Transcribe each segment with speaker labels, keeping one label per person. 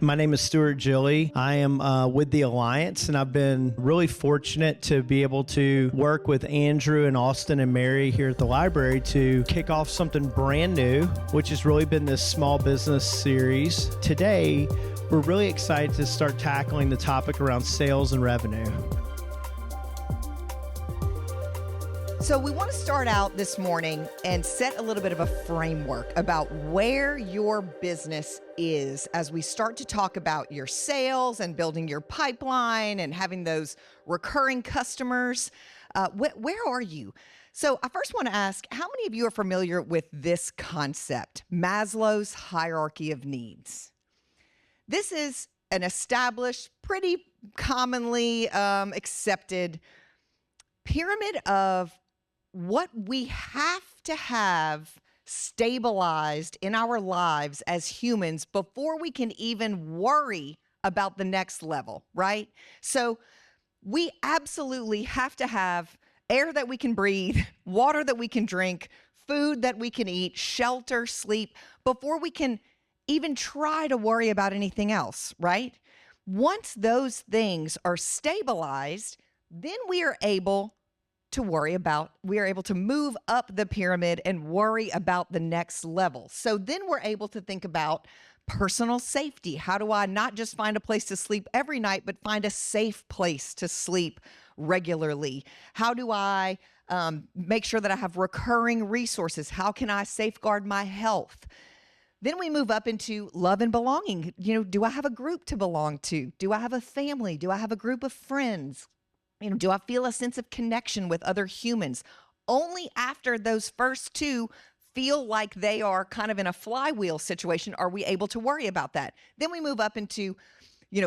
Speaker 1: My name is Stuart Gilly. I am with the Alliance, and I've been really fortunate to be able to work with Andrew and Austin and Mary here at the library to kick off something brand new, which has really been this small business series. Today, we're really excited to start tackling the topic around sales and revenue.
Speaker 2: So we want to start out this morning and set a little bit of a framework about where your business is as we start to talk about your sales and building your pipeline and having those recurring customers. Where are you? So I first want to ask, how many of you are familiar with this concept, Maslow's hierarchy of needs? This is an established, pretty commonly accepted pyramid of what we have to have stabilized in our lives as humans before we can even worry about the next level, right? So we absolutely have to have air that we can breathe, water that we can drink, food that we can eat, shelter, sleep, before we can even try to worry about anything else, right? Once those things are stabilized, then we are able to move up the pyramid and worry about the next level. So then we're able to think about personal safety. How do I not just find a place to sleep every night, but find a safe place to sleep regularly? How do I make sure that I have recurring resources? How can I safeguard my health? Then we move up into love and belonging. Do I have a group to belong to? Do I have a family? Do I have a group of friends? Do I feel a sense of connection with other humans? Only after those first two feel like they are kind of in a flywheel situation are we able to worry about that. Then we move up into,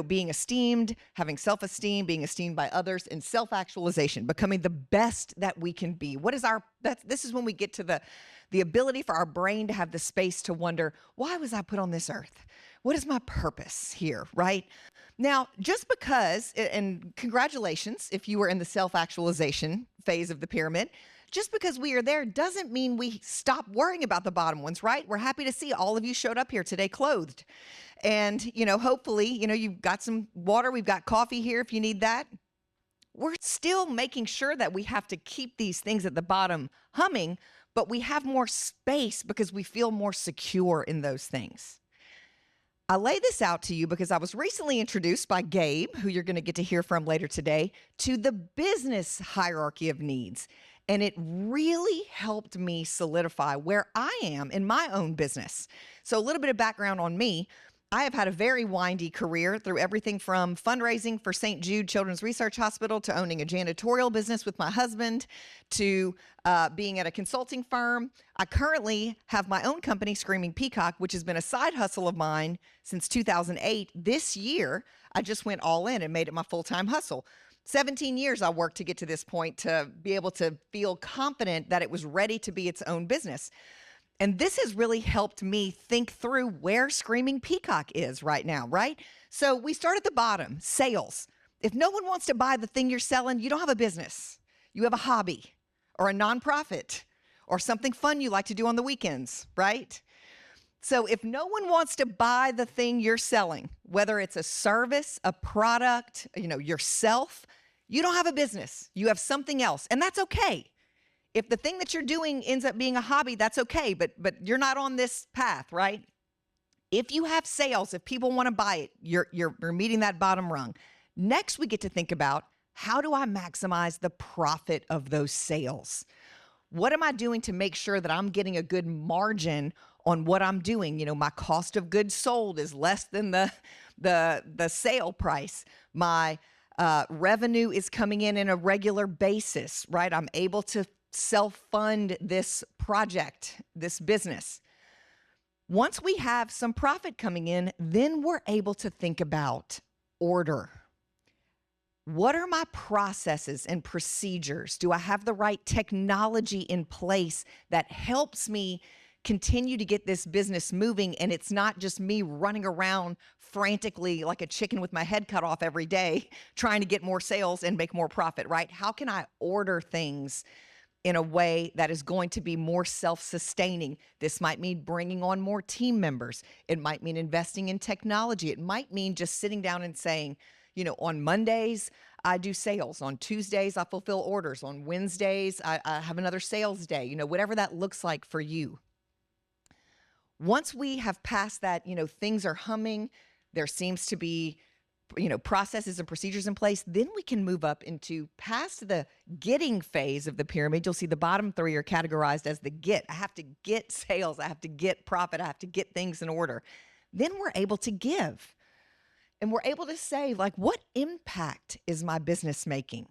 Speaker 2: being esteemed, having self-esteem, being esteemed by others, and self-actualization, becoming the best that we can be. This is when we get to the ability for our brain to have the space to wonder, why was I put on this earth? What is my purpose here, right? Now, just because, and congratulations if you were in the self-actualization phase of the pyramid, just because we are there doesn't mean we stop worrying about the bottom ones, right? We're happy to see all of you showed up here today clothed. And, hopefully, you've got some water, we've got coffee here if you need that. We're still making sure that we have to keep these things at the bottom humming, but we have more space because we feel more secure in those things. I lay this out to you because I was recently introduced by Gabe, who you're going to get to hear from later today, to the business hierarchy of needs. And it really helped me solidify where I am in my own business. So a little bit of background on me. I have had a very windy career through everything from fundraising for St. Jude Children's Research Hospital to owning a janitorial business with my husband to being at a consulting firm. I currently have my own company, Screaming Peacock, which has been a side hustle of mine since 2008. This year, I just went all in and made it my full-time hustle. 17 years I worked to get to this point to be able to feel confident that it was ready to be its own business. And this has really helped me think through where Screaming Peacock is right now, right? So we start at the bottom, sales. If no one wants to buy the thing you're selling, you don't have a business. You have a hobby or a nonprofit or something fun you like to do on the weekends, right? So if no one wants to buy the thing you're selling, whether it's a service, a product, yourself, you don't have a business. You have something else, and that's okay. If the thing that you're doing ends up being a hobby, that's okay, but you're not on this path, right? If you have sales, if people want to buy it, you're meeting that bottom rung. Next, we get to think about, how do I maximize the profit of those sales? What am I doing to make sure that I'm getting a good margin on what I'm doing? My cost of goods sold is less than the sale price. My revenue is coming in a regular basis, right? I'm able to self-fund this project, this business. Once we have some profit coming in, then we're able to think about order. What are my processes and procedures? Do I have the right technology in place that helps me continue to get this business moving, and it's not just me running around frantically like a chicken with my head cut off every day trying to get more sales and make more profit, right? How can I order things in a way that is going to be more self-sustaining. This might mean bringing on more team members. It might mean investing in technology. It might mean just sitting down and saying, on Mondays, I do sales. On Tuesdays, I fulfill orders. On Wednesdays, I have another sales day, whatever that looks like for you. Once we have passed that, things are humming, there seems to be processes and procedures in place, then we can move up into past the getting phase of the pyramid. You'll see the bottom three are categorized as the get. I have to get sales. I have to get profit. I have to get things in order. Then we're able to give. And we're able to say, what impact is my business making?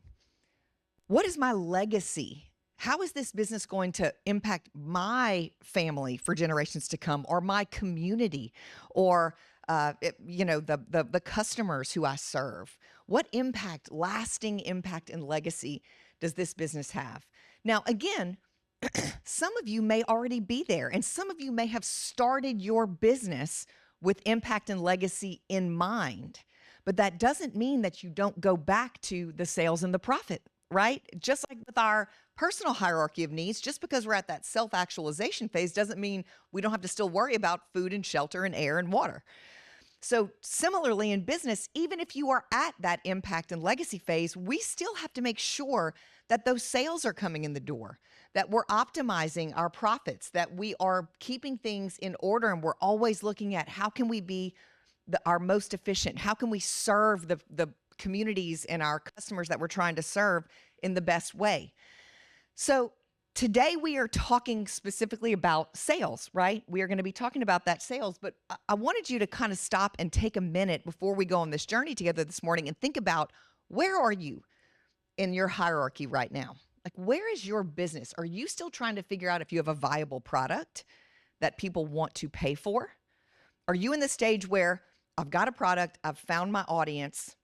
Speaker 2: What is my legacy? How is this business going to impact my family for generations to come, or my community, or the customers who I serve? What impact, lasting impact and legacy does this business have? Now, again, some of you may already be there, and some of you may have started your business with impact and legacy in mind, but that doesn't mean that you don't go back to the sales and the profit, right? Just like with our personal hierarchy of needs, just because we're at that self-actualization phase doesn't mean we don't have to still worry about food and shelter and air and water. So similarly in business, even if you are at that impact and legacy phase, we still have to make sure that those sales are coming in the door, that we're optimizing our profits, that we are keeping things in order, and we're always looking at how can we be our most efficient? How can we serve the communities and our customers that we're trying to serve in the best way? So today we are talking specifically about sales, right? We are going to be talking about that sales, but I wanted you to kind of stop and take a minute before we go on this journey together this morning and think about, where are you in your hierarchy right now? Where is your business? Are you still trying to figure out if you have a viable product that people want to pay for? Are you in the stage where I've got a product, I've found my audience,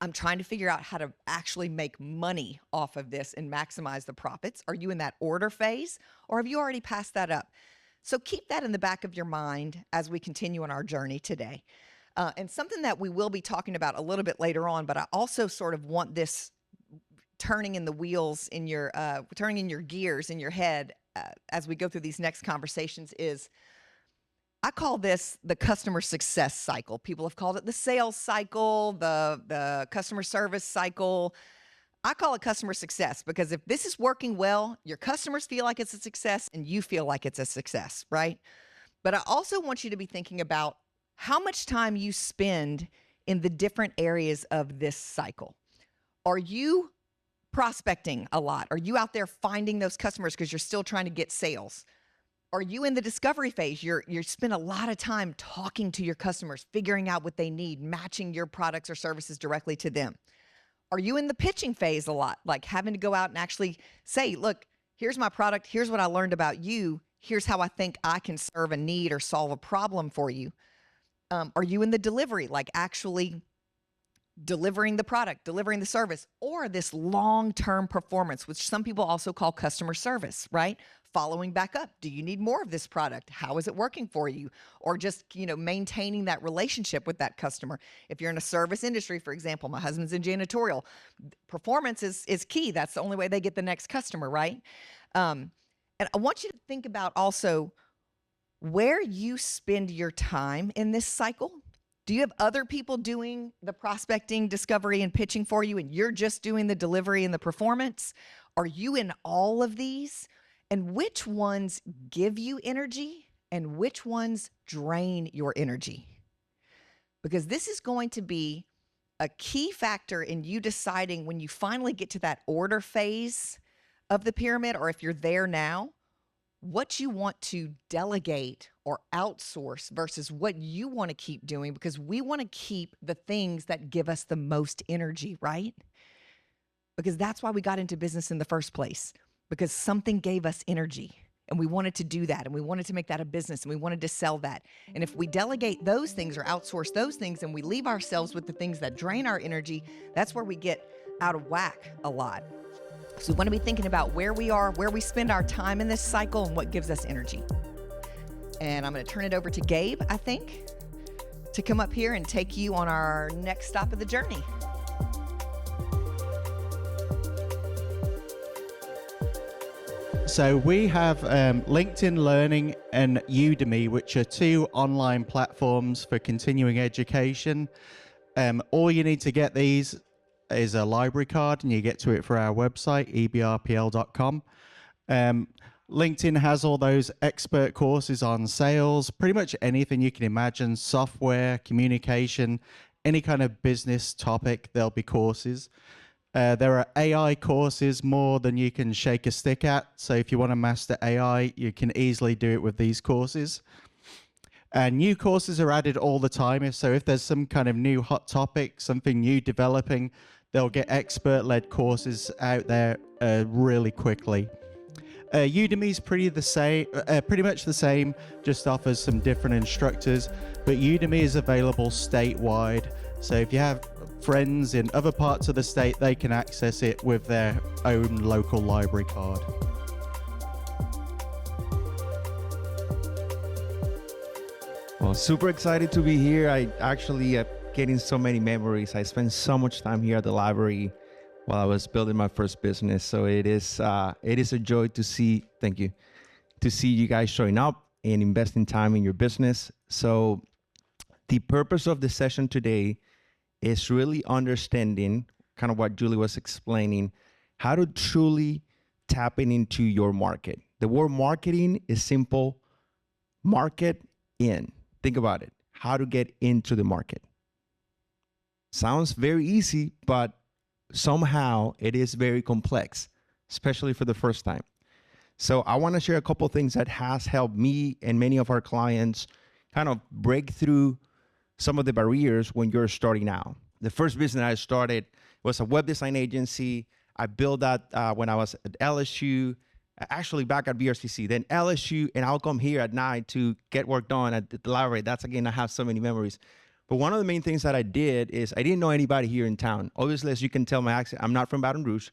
Speaker 2: I'm trying to figure out how to actually make money off of this and maximize the profits? Are you in that order phase, or have you already passed that up? So keep that in the back of your mind as we continue on our journey today. And something that we will be talking about a little bit later on, but I also sort of want this turning in the wheels in your, turning in your gears in your head as we go through these next conversations is, I call this the customer success cycle. People have called it the sales cycle, the customer service cycle. I call it customer success because if this is working well, your customers feel like it's a success and you feel like it's a success, right? But I also want you to be thinking about how much time you spend in the different areas of this cycle. Are you prospecting a lot? Are you out there finding those customers because you're still trying to get sales? Are you in the discovery phase? You spend a lot of time talking to your customers, figuring out what they need, matching your products or services directly to them. Are you in the pitching phase a lot, like having to go out and actually say, look, here's my product, here's what I learned about you, here's how I think I can serve a need or solve a problem for you? Are you in the delivery, like actually delivering the product, delivering the service, or this long-term performance, which some people also call customer service, right? Following back up. Do you need more of this product? How is it working for you? Or just, maintaining that relationship with that customer. If you're in a service industry, for example, my husband's in janitorial, performance is key. That's the only way they get the next customer, right? And I want you to think about also where you spend your time in this cycle. Do you have other people doing the prospecting, discovery, and pitching for you, and you're just doing the delivery and the performance? Are you in all of these? And which ones give you energy and which ones drain your energy? Because this is going to be a key factor in you deciding when you finally get to that order phase of the pyramid, or if you're there now, what you want to delegate or outsource versus what you want to keep doing, because we want to keep the things that give us the most energy, right? Because that's why we got into business in the first place, because something gave us energy and we wanted to do that and we wanted to make that a business and we wanted to sell that. And if we delegate those things or outsource those things and we leave ourselves with the things that drain our energy, that's where we get out of whack a lot. So we want to be thinking about where we are, where we spend our time in this cycle, and what gives us energy. And I'm going to turn it over to Gabe, I think, to come up here and take you on our next stop of the journey.
Speaker 3: So we have LinkedIn Learning and Udemy, which are two online platforms for continuing education. All you need to get these is a library card, and you get to it through our website, ebrpl.com. LinkedIn has all those expert courses on sales, pretty much anything you can imagine, software, communication, any kind of business topic, there'll be courses. There are AI courses more than you can shake a stick at. So if you want to master AI, you can easily do it with these courses. And new courses are added all the time. So if there's some kind of new hot topic, something new developing, they'll get expert-led courses out there really quickly. Udemy's pretty much the same, just offers some different instructors, but Udemy is available statewide. So if you have friends in other parts of the state, they can access it with their own local library card.
Speaker 4: Well, super excited to be here. I actually getting so many memories. I spent so much time here at the library while I was building my first business. So it is a joy to see, thank you, to see you guys showing up and investing time in your business. So the purpose of the session today is really understanding kind of what Julie was explaining, how to truly tap into your market. The word marketing is simple, market in. Think about it, how to get into the market. Sounds very easy, but somehow it is very complex, especially for the first time. So I want to share a couple of things that has helped me and many of our clients kind of break through some of the barriers when you're starting out. The first business I started was a web design agency. I built that when I was at LSU, actually back at BRCC, then LSU, and I'll come here at night to get work done at the library. That's, again, I have so many memories. But one of the main things that I did is I didn't know anybody here in town. Obviously, as you can tell my accent, I'm not from Baton Rouge.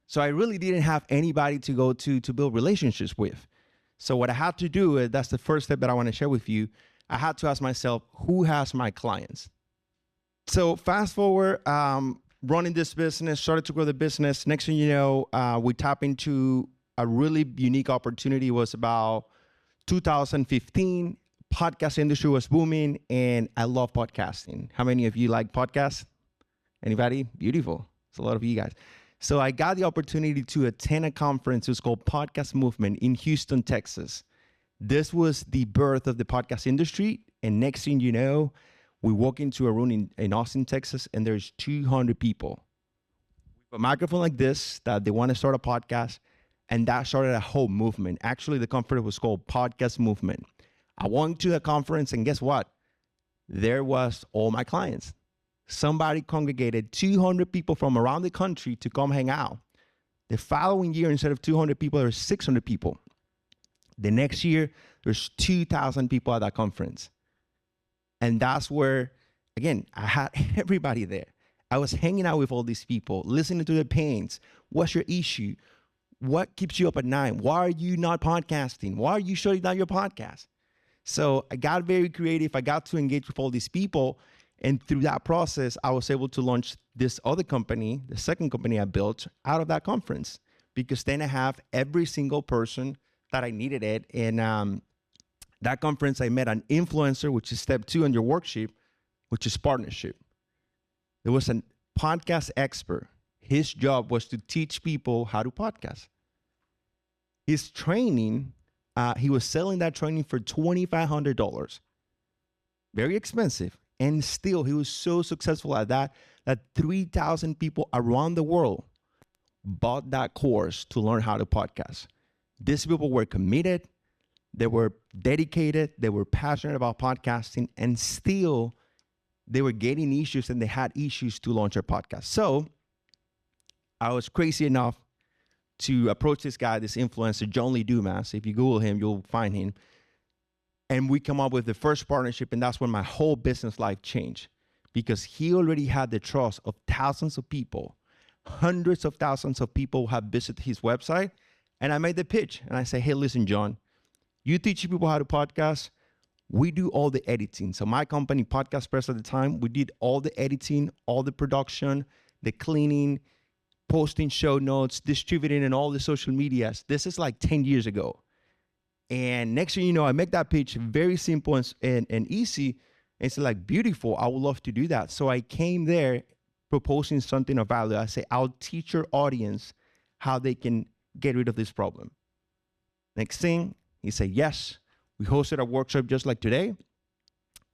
Speaker 4: So I really didn't have anybody to go to build relationships with. So what I had to do, that's the first step that I want to share with you, I had to ask myself, who has my clients? So fast forward, running this business, started to grow the business. Next thing you know, we tap into a really unique opportunity. It was about 2015. Podcast industry was booming, and I love podcasting. How many of you like podcasts? Anybody? Beautiful. It's a lot of you guys. So I got the opportunity to attend a conference. It was called Podcast Movement in Houston, Texas. This was the birth of the podcast industry. And next thing you know, we walk into a room in Austin, Texas, and there's 200 people with a microphone like this that they want to start a podcast. And that started a whole movement. Actually, the conference was called Podcast Movement. I went to the conference, and guess what? There was all my clients. Somebody congregated 200 people from around the country to come hang out. The following year, instead of 200 people, there were 600 people. The next year, there's 2,000 people at that conference. And that's where, again, I had everybody there. I was hanging out with all these people, listening to their pains. What's your issue? What keeps you up at night? Why are you not podcasting? Why are you shutting down your podcast? So I got very creative. I got to engage with all these people. And through that process, I was able to launch this other company, the second company I built out of that conference, because then I have every single person that I needed it. And that conference, I met an influencer, which is step 2 on your worksheet, which is partnership. There was a podcast expert. His job was to teach people how to podcast. His training, he was selling that training for $2,500. Very expensive. And still, he was so successful at that 3,000 people around the world bought that course to learn how to podcast. These people were committed. They were dedicated. They were passionate about podcasting. And still, they were getting issues, and they had issues to launch their podcast. So I was crazy enough to approach this guy, this influencer, John Lee Dumas. If you Google him, you'll find him. And we come up with the first partnership, and that's when my whole business life changed, because he already had the trust of thousands of people. Hundreds of thousands of people have visited his website. And I made the pitch, and I say, hey, listen, John, you teach people how to podcast. We do all the editing. So my company, Podcast Press at the time, we did all the editing, all the production, the cleaning, posting show notes, distributing in all the social medias. This is like 10 years ago. And next thing you know, I make that pitch very simple and easy. It's like, beautiful. I would love to do that. So I came there proposing something of value. I say, I'll teach your audience how they can get rid of this problem. Next thing, he said, yes. We hosted a workshop just like today.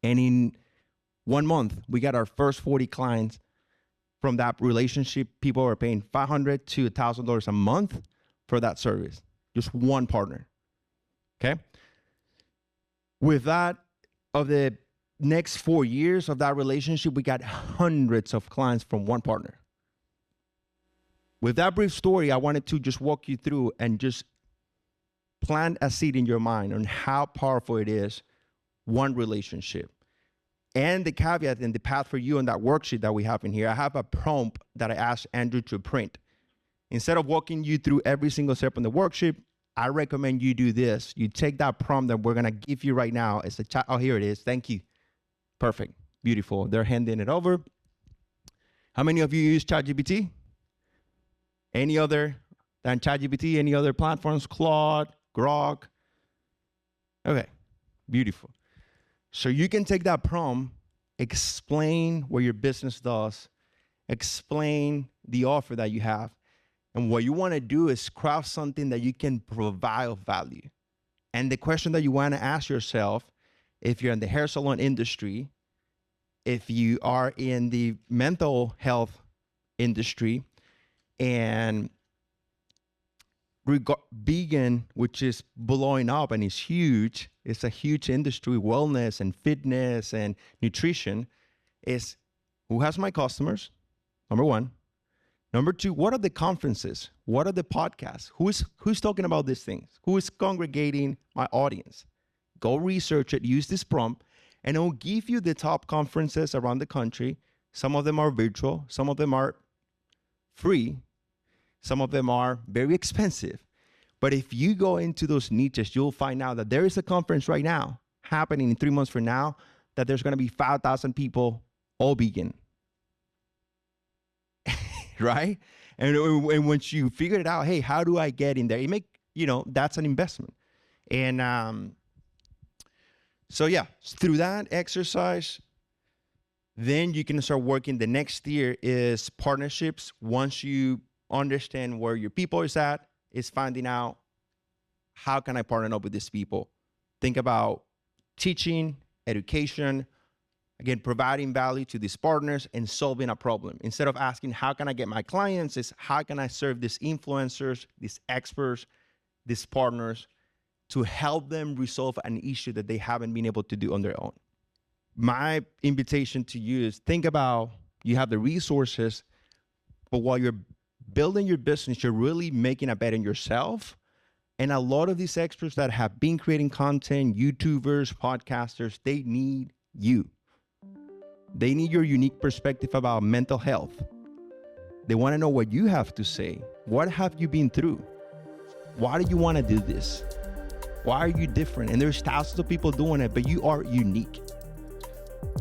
Speaker 4: And in 1 month, we got our first 40 clients from that relationship. People are paying $500 to $1,000 a month for that service. Just one partner. Okay. With that, of the next 4 years of that relationship, we got hundreds of clients from one partner. With that brief story, I wanted to just walk you through and just plant a seed in your mind on how powerful it is, one relationship. And the caveat and the path for you on that worksheet that we have in here, I have a prompt that I asked Andrew to print. Instead of walking you through every single step on the worksheet, I recommend you do this. You take that prompt that we're gonna give you right now. It's a chat. Oh, here it is. Thank you. Perfect. Beautiful. They're handing it over. How many of you use ChatGPT? Any other than ChatGPT? Any other platforms? Claude, Grok? Okay. Beautiful. So you can take that prompt, explain what your business does, explain the offer that you have. And what you want to do is craft something that you can provide value. And the question that you want to ask yourself, if you're in the hair salon industry, if you are in the mental health industry, and vegan, which is blowing up and is huge, it's a huge industry, wellness and fitness and nutrition, is who has my customers, number one. Number two, what are the conferences? What are the podcasts? Who's talking about these things? Who is congregating my audience? Go research it, use this prompt, and it will give you the top conferences around the country. Some of them are virtual, some of them are free, some of them are very expensive. But if you go into those niches, you'll find out that there is a conference right now happening in 3 months from now that there's gonna be 5,000 people, all vegan. Right? And once you figure it out, hey, how do I get in there? That's an investment. And so yeah, through that exercise, then you can start working. The next year is partnerships. Once you understand where your people is at, is finding out how can I partner up with these people. Think about teaching, education, again, providing value to these partners and solving a problem. Instead of asking, how can I get my clients, is how can I serve these influencers, these experts, these partners to help them resolve an issue that they haven't been able to do on their own. My invitation to you is think about, you have the resources, but while you're building your business, you're really making a bet on yourself. And a lot of these experts that have been creating content, YouTubers, podcasters, they need you. They need your unique perspective about mental health. They want to know what you have to say. What have you been through? Why do you want to do this? Why are you different? And there's thousands of people doing it, but you are unique.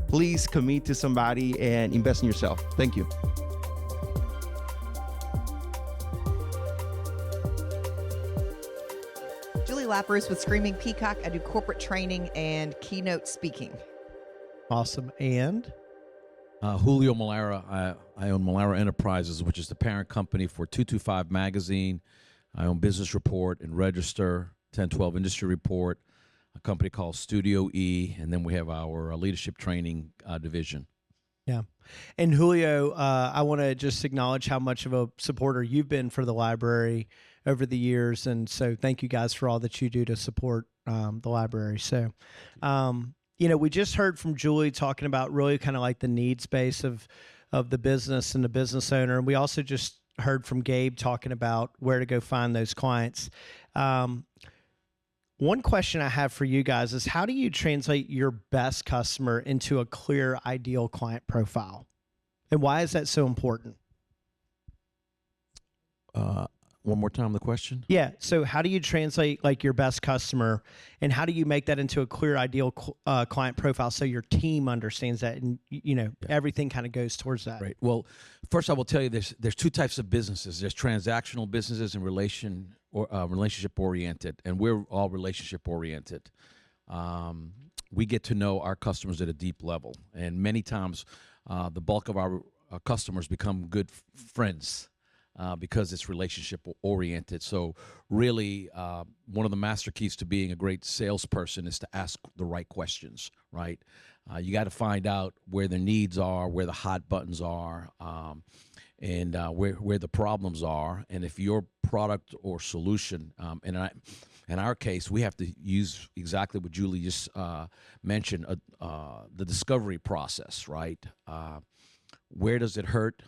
Speaker 4: Please commit to somebody and invest in yourself. Thank you.
Speaker 2: Julie Laperouse with Screaming Peacock. I do corporate training and keynote speaking.
Speaker 1: Awesome. And
Speaker 5: Julio Melara. I own Melara Enterprises, which is the parent company for 225 Magazine. I own Business Report and Register, 1012 Industry Report, a company called Studio E, and then we have our leadership training division.
Speaker 1: yeah. And Julio, I want to just acknowledge how much of a supporter you've been for the library over the years. And so thank you guys for all that you do to support the library. So, we just heard from Julie talking about really kind of like the needs base of the business and the business owner. And we also just heard from Gabe talking about where to go find those clients. One question I have for you guys is, how do you translate your best customer into a clear, ideal client profile? And why is that so important?
Speaker 5: one more time the question?
Speaker 1: Yeah. So how do you translate like your best customer, and how do you make that into a clear, ideal client profile so your team understands that, and everything kind of goes towards that?
Speaker 5: Right. Well, first I will tell you there's two types of businesses. There's transactional businesses and relationship oriented, and we're all relationship oriented. We get to know our customers at a deep level, and many times the bulk of our customers become good friends. Because it's relationship oriented. So really, one of the master keys to being a great salesperson is to ask the right questions, right? You got to find out where their needs are, where the hot buttons are, and where the problems are. And if your product or solution, in our case, we have to use exactly what Julie just mentioned, the discovery process, right? Where does it hurt?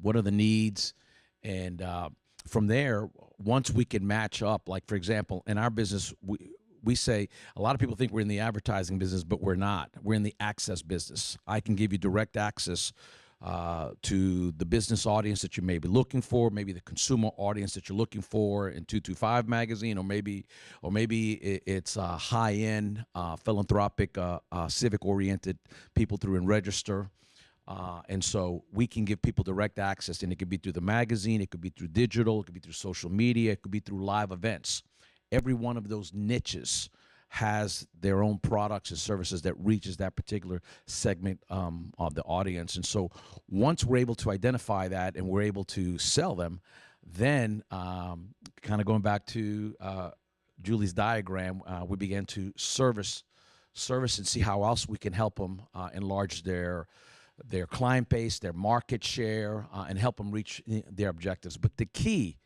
Speaker 5: What are the needs? And from there, once we can match up, like for example, in our business, we say, a lot of people think we're in the advertising business, but we're not. We're in the access business. I can give you direct access to the business audience that you may be looking for, maybe the consumer audience that you're looking for in 225 magazine, or maybe it's high-end, philanthropic, civic-oriented people through In Register. And so we can give people direct access, and it could be through the magazine, it could be through digital, it could be through social media, it could be through live events. Every one of those niches has their own products and services that reaches that particular segment of the audience. And so once we're able to identify that and we're able to sell them, then kind of going back to Julie's diagram, we began to service and see how else we can help them enlarge their client base, their market share, and help them reach their objectives. But the key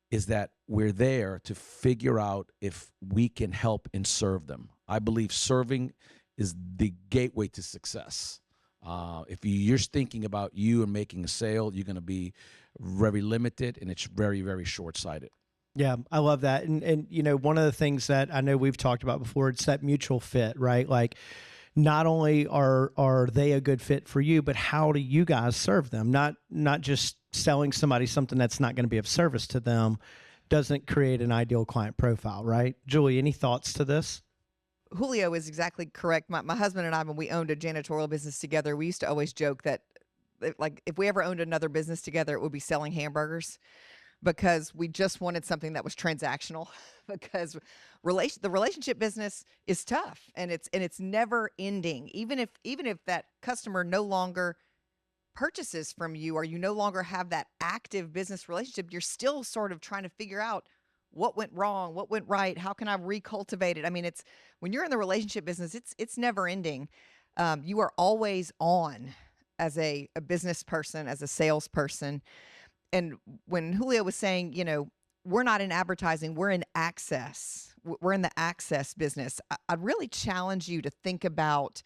Speaker 5: is that we're there to figure out if we can help and serve them. I believe serving is the gateway to success. If you're just thinking about you and making a sale, you're going to be very limited, and it's very, very short-sighted.
Speaker 1: Yeah, I love that. And one of the things that I know we've talked about before, it's that mutual fit, right? Like, not only are they a good fit for you, but how do you guys serve them? Not just selling somebody something that's not going to be of service to them doesn't create an ideal client profile, right? Julie, any thoughts to this?
Speaker 2: Julio is exactly correct. My husband and I, when we owned a janitorial business together, we used to always joke that if we ever owned another business together, it would be selling hamburgers, because we just wanted something that was transactional, because the relationship business is tough, and it's never ending. Even if that customer no longer purchases from you, or you no longer have that active business relationship, you're still sort of trying to figure out what went wrong, what went right, how can I recultivate it? I mean, it's when you're in the relationship business, it's never ending. You are always on as a business person, as a salesperson. And when Julio was saying, we're not in advertising, we're in access. We're in the access business. I'd really challenge you to think about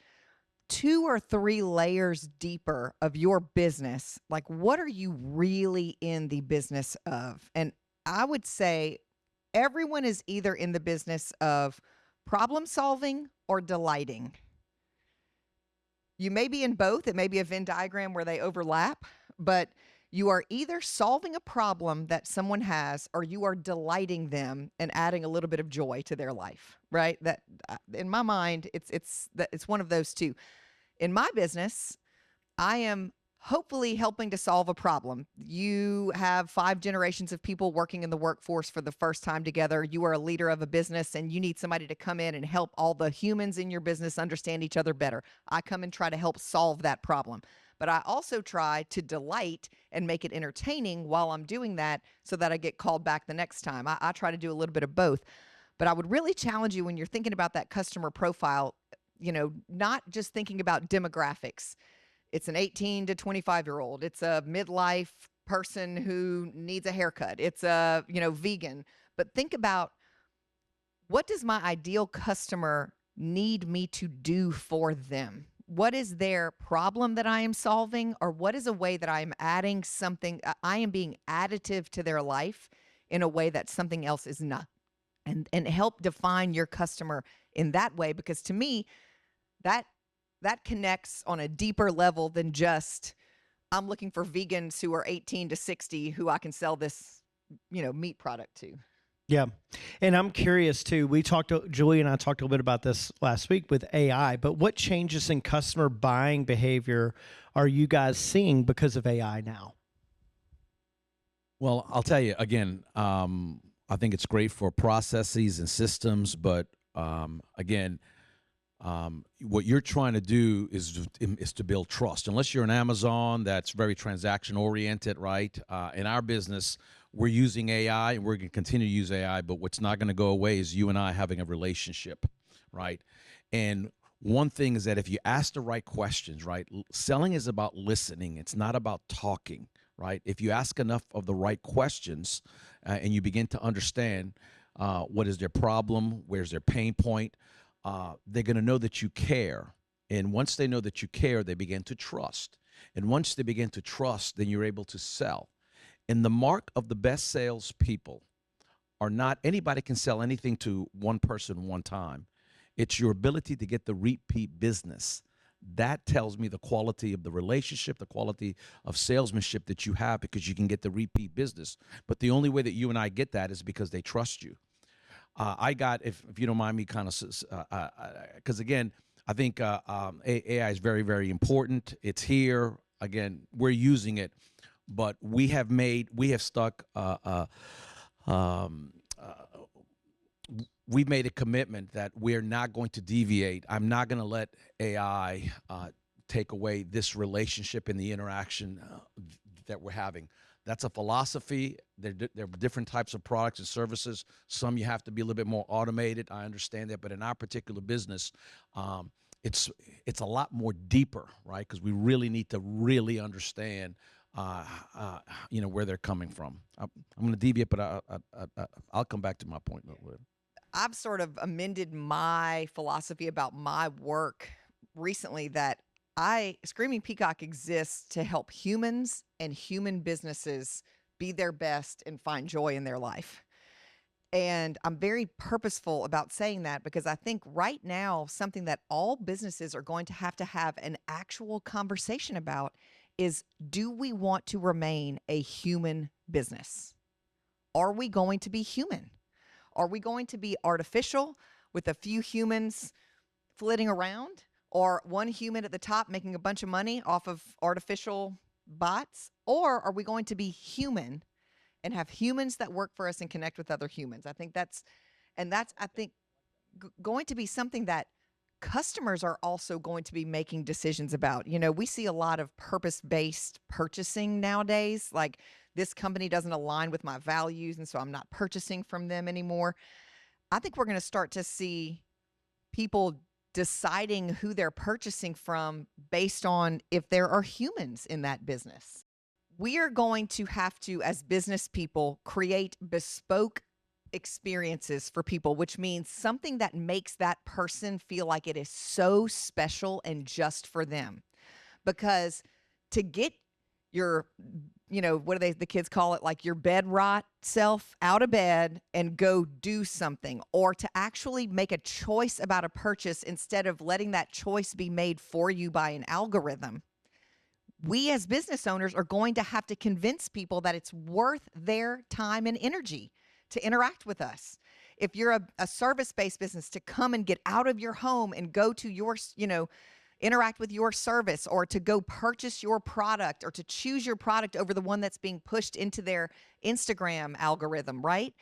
Speaker 2: 2 or 3 layers deeper of your business. Like, what are you really in the business of? And I would say everyone is either in the business of problem solving or delighting. You may be in both. It may be a Venn diagram where they overlap, but you are either solving a problem that someone has, or you are delighting them and adding a little bit of joy to their life, right? That, in my mind, it's one of those two. In my business, I am hopefully helping to solve a problem. You have 5 generations of people working in the workforce for the first time together. You are a leader of a business, and you need somebody to come in and help all the humans in your business understand each other better. I come and try to help solve that problem. But I also try to delight and make it entertaining while I'm doing that, so that I get called back the next time. I try to do a little bit of both. But I would really challenge you, when you're thinking about that customer profile, not just thinking about demographics. It's an 18 to 25-year-old. It's a midlife person who needs a haircut. It's a, vegan. But think about, what does my ideal customer need me to do for them? What is their problem that I am solving? Or what is a way that I am adding something, I am being additive to their life in a way that something else is not? And help define your customer in that way, because to me, that connects on a deeper level than just I'm looking for vegans who are 18 to 60 who I can sell this, meat product to.
Speaker 1: Yeah. And I'm curious too. Julie and I talked a little bit about this last week with AI, but what changes in customer buying behavior are you guys seeing because of AI now?
Speaker 5: Well, I'll tell you again. I think it's great for processes and systems, but again, what you're trying to do is to build trust. Unless you're an Amazon that's very transaction oriented, right? In our business, we're using AI and we're going to continue to use AI, but what's not going to go away is you and I having a relationship, right? And one thing is that if you ask the right questions, right? Selling is about listening. It's not about talking, right? If you ask enough of the right questions and you begin to understand what is their problem, where's their pain point, they're going to know that you care. And once they know that you care, they begin to trust. And once they begin to trust, then you're able to sell. And the mark of the best salespeople are not anybody can sell anything to one person one time. It's your ability to get the repeat business. That tells me the quality of the relationship, the quality of salesmanship that you have, because you can get the repeat business. But the only way that you and I get that is because they trust you. I got, if you don't mind me kind of, because again, I think AI is very, very important. It's here. Again, we're using it, but we have stuck, we've made a commitment that we're not going to deviate. I'm not going to let AI take away this relationship and the interaction that we're having. That's a philosophy. There are different types of products and services. Some you have to be a little bit more automated. I understand that, but in our particular business, it's a lot more deeper, right? Because we really need to really understand, where they're coming from. I'm going to deviate, but I'll come back to my point.
Speaker 2: I've sort of amended my philosophy about my work recently that Screaming Peacock exists to help humans and human businesses be their best and find joy in their life. And I'm very purposeful about saying that because I think right now, something that all businesses are going to have an actual conversation about is, do we want to remain a human business? Are we going to be human? Are we going to be artificial with a few humans flitting around, or one human at the top making a bunch of money off of artificial bots? Or are we going to be human and have humans that work for us and connect with other humans? I think that's going to be something that customers are also going to be making decisions about. We see a lot of purpose-based purchasing nowadays, like this company doesn't align with my values, and so I'm not purchasing from them anymore. I think we're going to start to see people deciding who they're purchasing from based on if there are humans in that business. We are going to have to, as business people, create bespoke experiences for people, which means something that makes that person feel like it is so special and just for them. Because to get your, what do the kids call it? Like your bed rot self out of bed and go do something, or to actually make a choice about a purchase instead of letting that choice be made for you by an algorithm. We as business owners are going to have to convince people that it's worth their time and energy to interact with us. If you're a service-based business, to come and get out of your home and go to your, interact with your service, or to go purchase your product, or to choose your product over the one that's being pushed into their Instagram algorithm, right?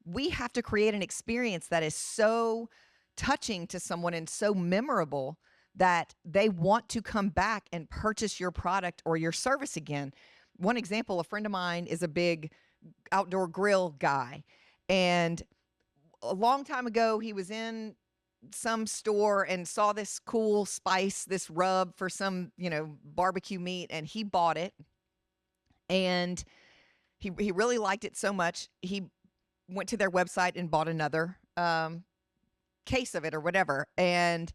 Speaker 2: We have to create an experience that is so touching to someone and so memorable that they want to come back and purchase your product or your service again. One example, a friend of mine is a big outdoor grill guy. And a long time ago, he was in some store and saw this cool spice, this rub for some, barbecue meat, and he bought it. And he really liked it so much, he went to their website and bought another case of it or whatever. And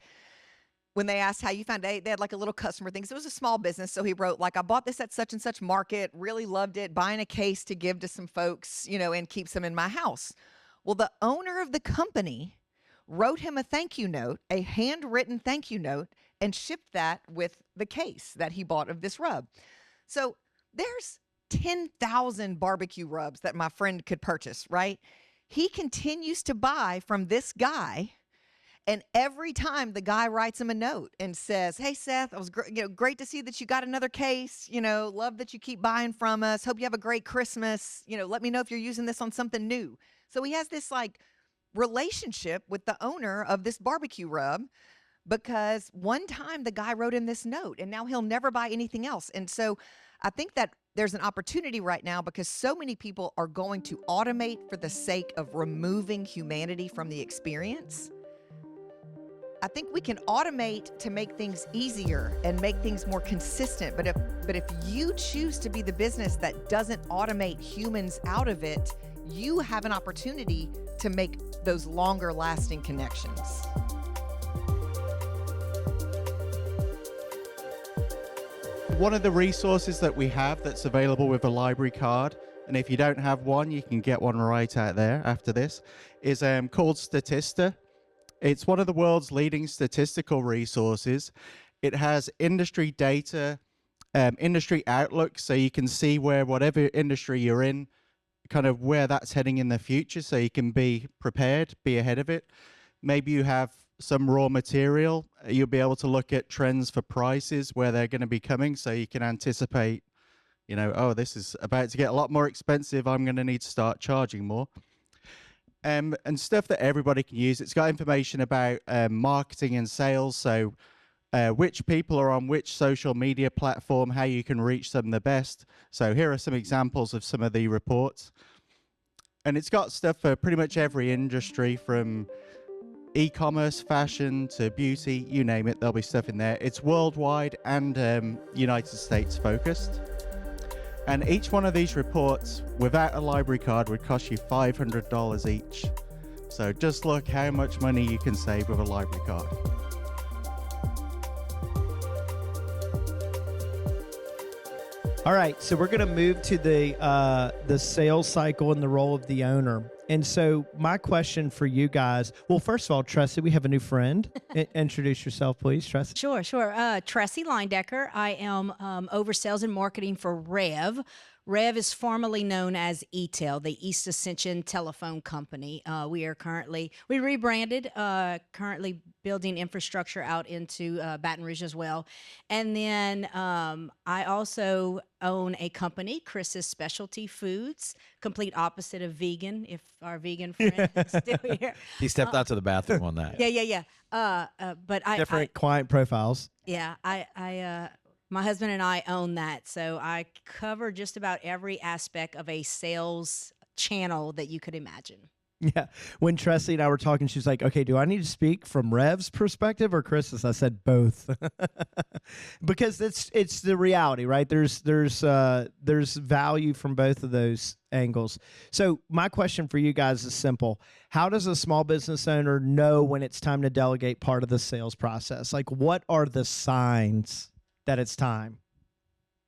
Speaker 2: when they asked how you found it, they had like a little customer thing. So it was a small business. So he wrote, like, I bought this at such and such market, really loved it, buying a case to give to some folks, and keep some in my house. Well, the owner of the company wrote him a thank you note, a handwritten thank you note, and shipped that with the case that he bought of this rub. So there's 10,000 barbecue rubs that my friend could purchase, right? He continues to buy from this guy. And every time the guy writes him a note and says, "Hey Seth, I was great to see that you got another case. Love that you keep buying from us. Hope you have a great Christmas. Let me know if you're using this on something new." So he has this like relationship with the owner of this barbecue rub because one time the guy wrote him this note and now he'll never buy anything else. And so I think that there's an opportunity right now because so many people are going to automate for the sake of removing humanity from the experience. I think we can automate to make things easier and make things more consistent. But if you choose to be the business that doesn't automate humans out of it, you have an opportunity to make those longer lasting connections.
Speaker 3: One of the resources that we have that's available with a library card, and if you don't have one, you can get one right out there after this, is called Statista. It's one of the world's leading statistical resources. It has industry data, industry outlook, so you can see where whatever industry you're in, kind of where that's heading in the future, so you can be prepared, be ahead of it. Maybe you have some raw material. You'll be able to look at trends for prices, where they're going to be coming, so you can anticipate, oh, this is about to get a lot more expensive. I'm going to need to start charging more. And stuff that everybody can use. It's got information about marketing and sales, so which people are on which social media platform, how you can reach them the best. So here are some examples of some of the reports. And it's got stuff for pretty much every industry, from e-commerce, fashion to beauty, you name it, there'll be stuff in there. It's worldwide and United States focused. And each one of these reports, without a library card, would cost you $500 each. So just look how much money you can save with a library card.
Speaker 1: All right, so we're going to move to the sales cycle and the role of the owner. And so my question for you guys, well, first of all, Tressy, we have a new friend. Introduce yourself, please, Tressy.
Speaker 6: Sure. Tressy Leindecker. I am over sales and marketing for Rev. Rev is formerly known as ETEL, the East Ascension Telephone Company. We rebranded, currently building infrastructure out into Baton Rouge as well. And then I also own a company, Chris's Specialty Foods, complete opposite of vegan, if our vegan friend is still here.
Speaker 5: He stepped out to the bathroom on that.
Speaker 6: Yeah. But
Speaker 1: Different client profiles.
Speaker 6: Yeah, my husband and I own that, so I cover just about every aspect of a sales channel that you could imagine.
Speaker 1: Yeah. When Tressy and I were talking, she was like, "Okay, do I need to speak from Rev's perspective or Chris's?" I said both, because it's the reality, right? There's value from both of those angles. So my question for you guys is simple: how does a small business owner know when it's time to delegate part of the sales process? Like, what are the signs that it's time?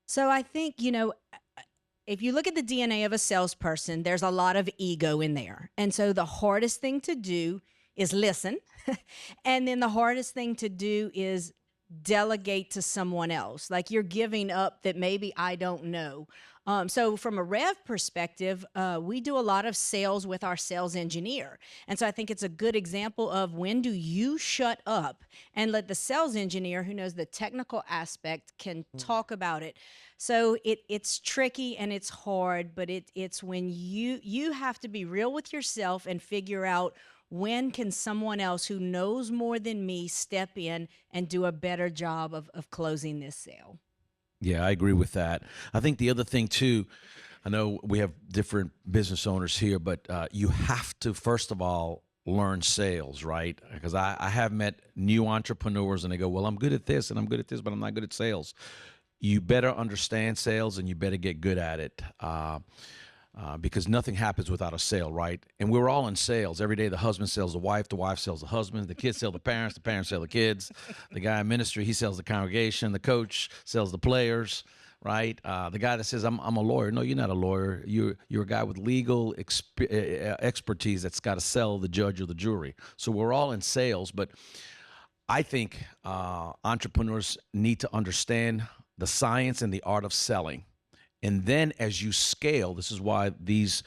Speaker 6: So I think, if you look at the DNA of a salesperson, there's a lot of ego in there. And so the hardest thing to do is listen. And then the hardest thing to do is delegate to someone else. Like, you're giving up that maybe I don't know. So from a Rev perspective, we do a lot of sales with our sales engineer. And so I think it's a good example of when do you shut up and let the sales engineer, who knows the technical aspect, can talk about it. So it's tricky and it's hard, but it's when you have to be real with yourself and figure out, when can someone else who knows more than me step in and do a better job of closing this sale?
Speaker 5: Yeah, I agree with that. I think the other thing too, I know we have different business owners here, but you have to, first of all, learn sales, right? Because I have met new entrepreneurs and they go, well, I'm good at this and I'm good at this, but I'm not good at sales. You better understand sales and you better get good at it. Because nothing happens without a sale, right? And we're all in sales. Every day the husband sells the wife sells the husband, the kids sell the parents sell the kids, the guy in ministry, he sells the congregation, the coach sells the players, right? The guy that says, I'm a lawyer. No, you're not a lawyer. You're a guy with legal expertise that's got to sell the judge or the jury. So we're all in sales, but I think entrepreneurs need to understand the science and the art of selling. And then as you scale, this is why these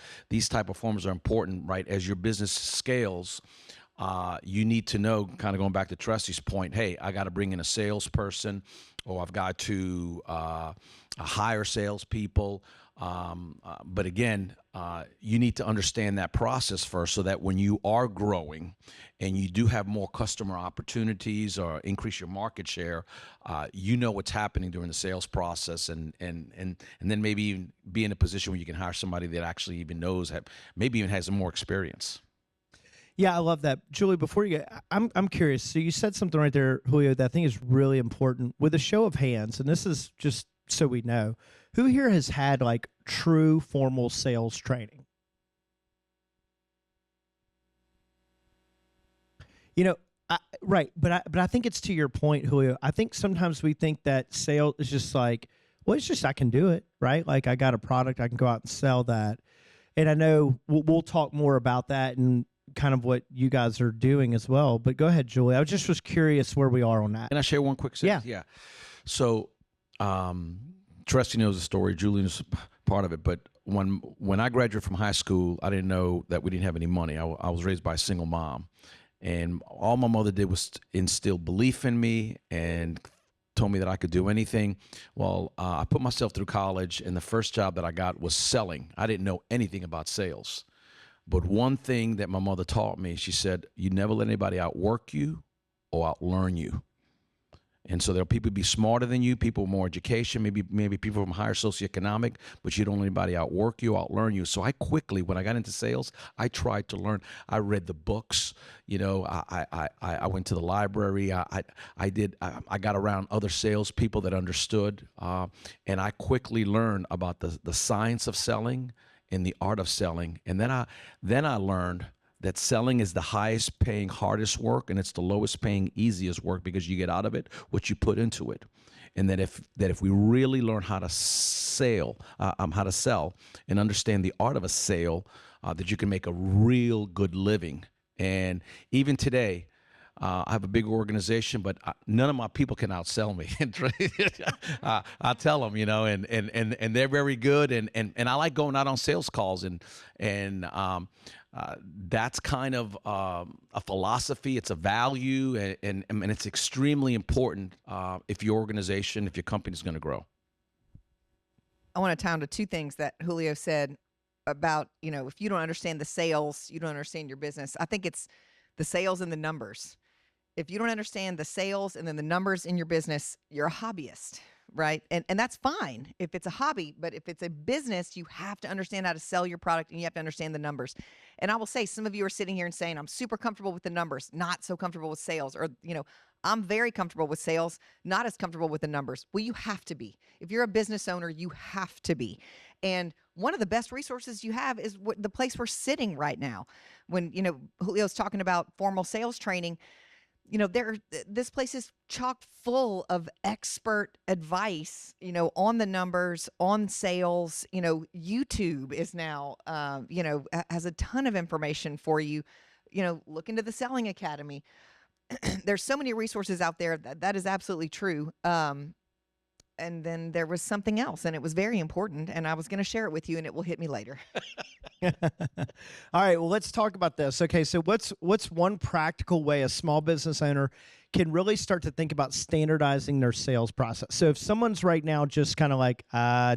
Speaker 5: type of forms are important, right? As your business scales, you need to know, kind of going back to Tressy's point, hey, I got to bring in a salesperson, or I've got to hire salespeople. But again, you need to understand that process first, so that when you are growing and you do have more customer opportunities or increase your market share, you know what's happening during the sales process, and then maybe even be in a position where you can hire somebody that actually even knows, maybe even has some more experience.
Speaker 1: Yeah, I love that. Julie, before you get, I'm curious. So you said something right there, Julio, that I think is really important. With a show of hands, and this is just so we know, who here has had like true formal sales training? You know, right, but I think it's to your point, Julio. I think sometimes we think that sales is just like, well, it's just I can do it, right? Like I got a product, I can go out and sell that. And I know we'll talk more about that and kind of what you guys are doing as well. But go ahead, Julie. I was curious where we are on that.
Speaker 5: Can I share one quick sentence? Yeah. So, Tressy knows the story. Julie is part of it. But when I graduated from high school, I didn't know that we didn't have any money. I was raised by a single mom, and all my mother did was instill belief in me and told me that I could do anything. Well, I put myself through college, and the first job that I got was selling. I didn't know anything about sales. But one thing that my mother taught me, she said, you never let anybody outwork you or outlearn you. And so there are people be smarter than you, people with more education, maybe people from higher socioeconomic, but you don't let anybody outwork you, outlearn you. So I quickly, when I got into sales, I tried to learn. I read the books, I went to the library. I got around other salespeople that understood, and I quickly learned about the science of selling and the art of selling. And then I learned that selling is the highest paying, hardest work, and it's the lowest paying, easiest work, because you get out of it what you put into it. And that if we really learn how to sell and understand the art of a sale, that you can make a real good living. And even today, I have a big organization, but none of my people can outsell me. I tell them, and they're very good. And I like going out on sales calls, and that's kind of a philosophy. It's a value, and it's extremely important if your organization, if your company is going to grow.
Speaker 2: I want to tie on to two things that Julio said about, if you don't understand the sales, you don't understand your business. I think it's the sales and the numbers. If you don't understand the sales and then the numbers in your business, you're a hobbyist, right? And that's fine if it's a hobby, but if it's a business, you have to understand how to sell your product, and you have to understand the numbers. And I will say, some of you are sitting here and saying, I'm super comfortable with the numbers, not so comfortable with sales, or, I'm very comfortable with sales, not as comfortable with the numbers. Well, you have to be. If you're a business owner, you have to be. And one of the best resources you have is the place we're sitting right now. When, Julio's talking about formal sales training, this place is chock full of expert advice, on the numbers, on sales. YouTube is now, has a ton of information for you. Look into the Selling Academy. There's so many resources out there. That is absolutely true. And then there was something else, and it was very important, and I was going to share it with you, and it will hit me later.
Speaker 1: All right, well, let's talk about this. Okay, so what's one practical way a small business owner can really start to think about standardizing their sales process? So if someone's right now just kind of like,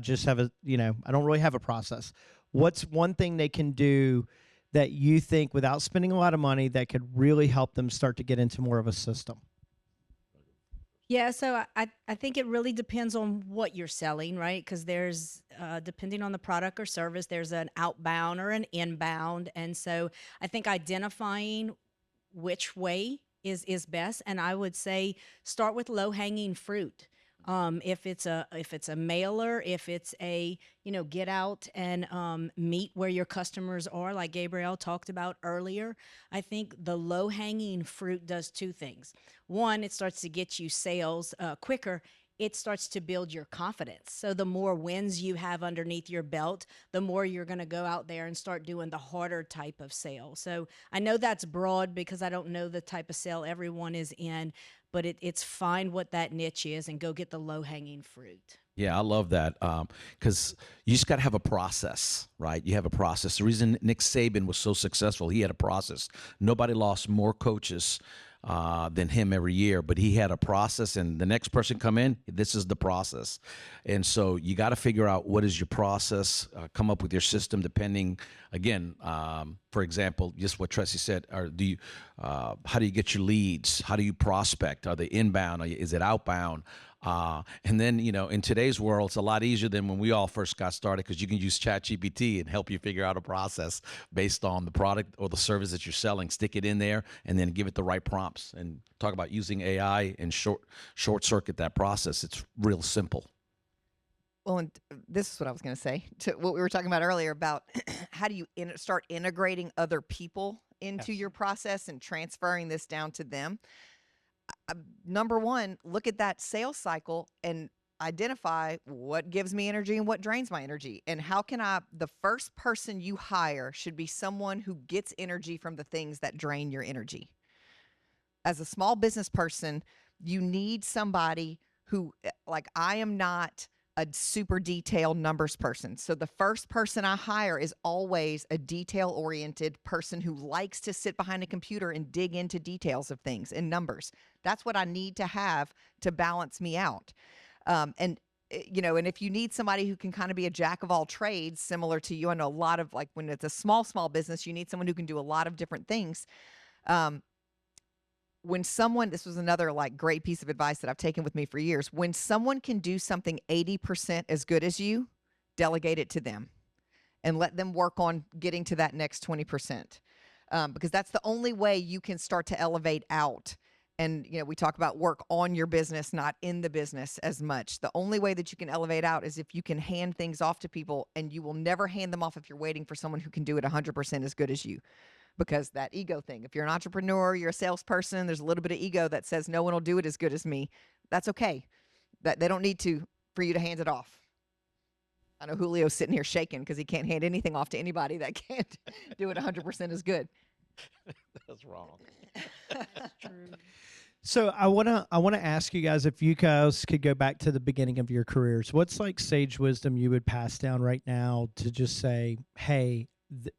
Speaker 1: just have I don't really have a process. What's one thing they can do that you think, without spending a lot of money, that could really help them start to get into more of a system?
Speaker 6: Yeah, so I think it really depends on what you're selling, right? Because there's, depending on the product or service, there's an outbound or an inbound. And so I think identifying which way is best. And I would say start with low-hanging fruit. If it's a mailer, if it's a, get out and meet where your customers are, like Gabriel talked about earlier. I think the low hanging fruit does two things. One, it starts to get you sales quicker. It starts to build your confidence. So the more wins you have underneath your belt, the more you're going to go out there and start doing the harder type of sale. So I know that's broad because I don't know the type of sale everyone is in, but it's find what that niche is and go get the low-hanging fruit.
Speaker 5: Yeah, I love that because you just got to have a process, right? You have a process. The reason Nick Saban was so successful, he had a process. Nobody lost more coaches than him every year, but he had a process, and the next person come in, this is the process. And so you got to figure out what is your process, come up with your system depending, again, for example, just what Tressy said, or how do you get your leads? How do you prospect? Are they inbound? Is it outbound? And then, in today's world, it's a lot easier than when we all first got started because you can use ChatGPT and help you figure out a process based on the product or the service that you're selling. Stick it in there and then give it the right prompts and talk about using AI and short circuit that process. It's real simple.
Speaker 2: Well, and this is what I was going to say to what we were talking about earlier about how do you start integrating other people into your process and transferring this down to them. Number one, look at that sales cycle and identify what gives me energy and what drains my energy. And how can the first person you hire should be someone who gets energy from the things that drain your energy. As a small business person, you need somebody who, like, I am not a super detailed numbers person. So the first person I hire is always a detail-oriented person who likes to sit behind a computer and dig into details of things and numbers. That's what I need to have to balance me out. And if you need somebody who can kind of be a jack of all trades, similar to you, I know a lot of, like, when it's a small business, you need someone who can do a lot of different things. This was another, like, great piece of advice that I've taken with me for years. When someone can do something 80% as good as you, delegate it to them and let them work on getting to that next 20%. Because that's the only way you can start to elevate out. And, we talk about work on your business, not in the business as much. The only way that you can elevate out is if you can hand things off to people, and you will never hand them off if you're waiting for someone who can do it 100% as good as you. Because that ego thing, if you're an entrepreneur, you're a salesperson, there's a little bit of ego that says no one will do it as good as me. That's okay. That they don't need for you to hand it off. I know Julio's sitting here shaking because he can't hand anything off to anybody that can't do it 100% as good.
Speaker 5: That's wrong.
Speaker 6: That's true.
Speaker 1: So I wanna ask you guys if you guys could go back to the beginning of your careers. What's, like, sage wisdom you would pass down right now to just say, hey,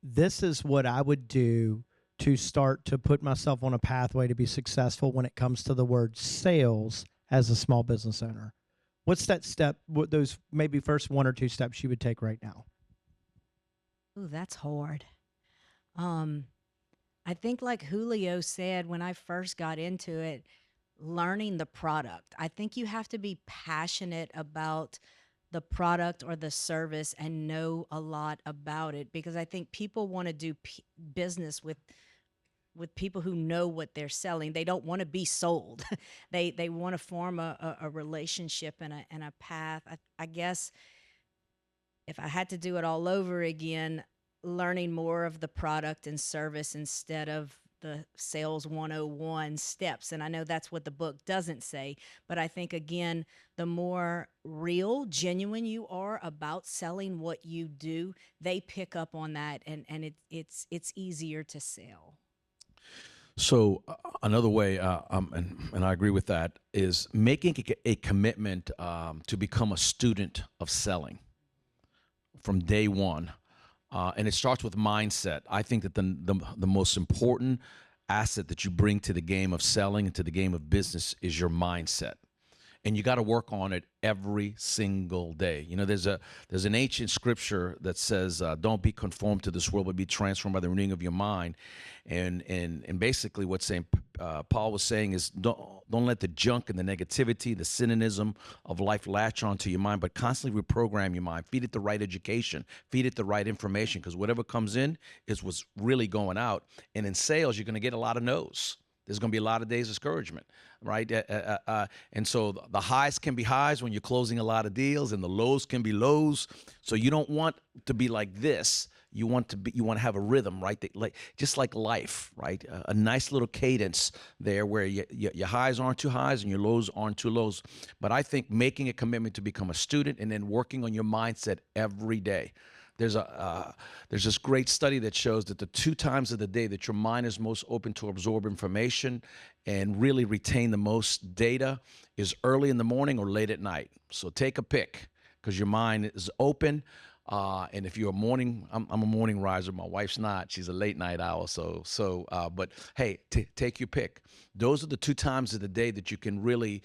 Speaker 1: this is what I would do to start to put myself on a pathway to be successful when it comes to the word sales as a small business owner? What's that step, what those maybe first one or two steps you would take right now?
Speaker 6: Ooh, that's hard. I think, like Julio said, when I first got into it, learning the product. I think you have to be passionate about the product or the service and know a lot about it, because I think people want to do business with people who know what they're selling. They don't want to be sold. They want to form a relationship and a path. I guess if I had to do it all over again, learning more of the product and service instead of the sales 101 steps. And I know that's what the book doesn't say, but I think, again, the more real, genuine you are about selling what you do, they pick up on that, and it's easier to sell.
Speaker 5: So another way, and I agree with that, is making a commitment to become a student of selling from day one. And it starts with mindset. I think that the most important asset that you bring to the game of selling and to the game of business is your mindset. And you got to work on it every single day. There's an ancient scripture that says, "Don't be conformed to this world, but be transformed by the renewing of your mind." And basically, what Paul was saying is, don't let the junk and the negativity, the cynicism of life latch onto your mind, but constantly reprogram your mind. Feed it the right education, feed it the right information, because whatever comes in is what's really going out. And in sales, you're going to get a lot of no's. There's going to be a lot of days of discouragement, right? And so the highs can be highs when you're closing a lot of deals, and the lows can be lows. So you don't want to be like this. You want to have a rhythm, right? Just like life, right? A nice little cadence there where your highs aren't too highs and your lows aren't too lows. But I think making a commitment to become a student and then working on your mindset every day. there's this great study that shows that the 2 times of the day that your mind is most open to absorb information and really retain the most data is early in the morning or late at night. So take a pick, because your mind is open. And if you're a morning, I'm a morning riser. My wife's not. She's a late night owl. But hey, take your pick. Those are the 2 times of the day that you can really,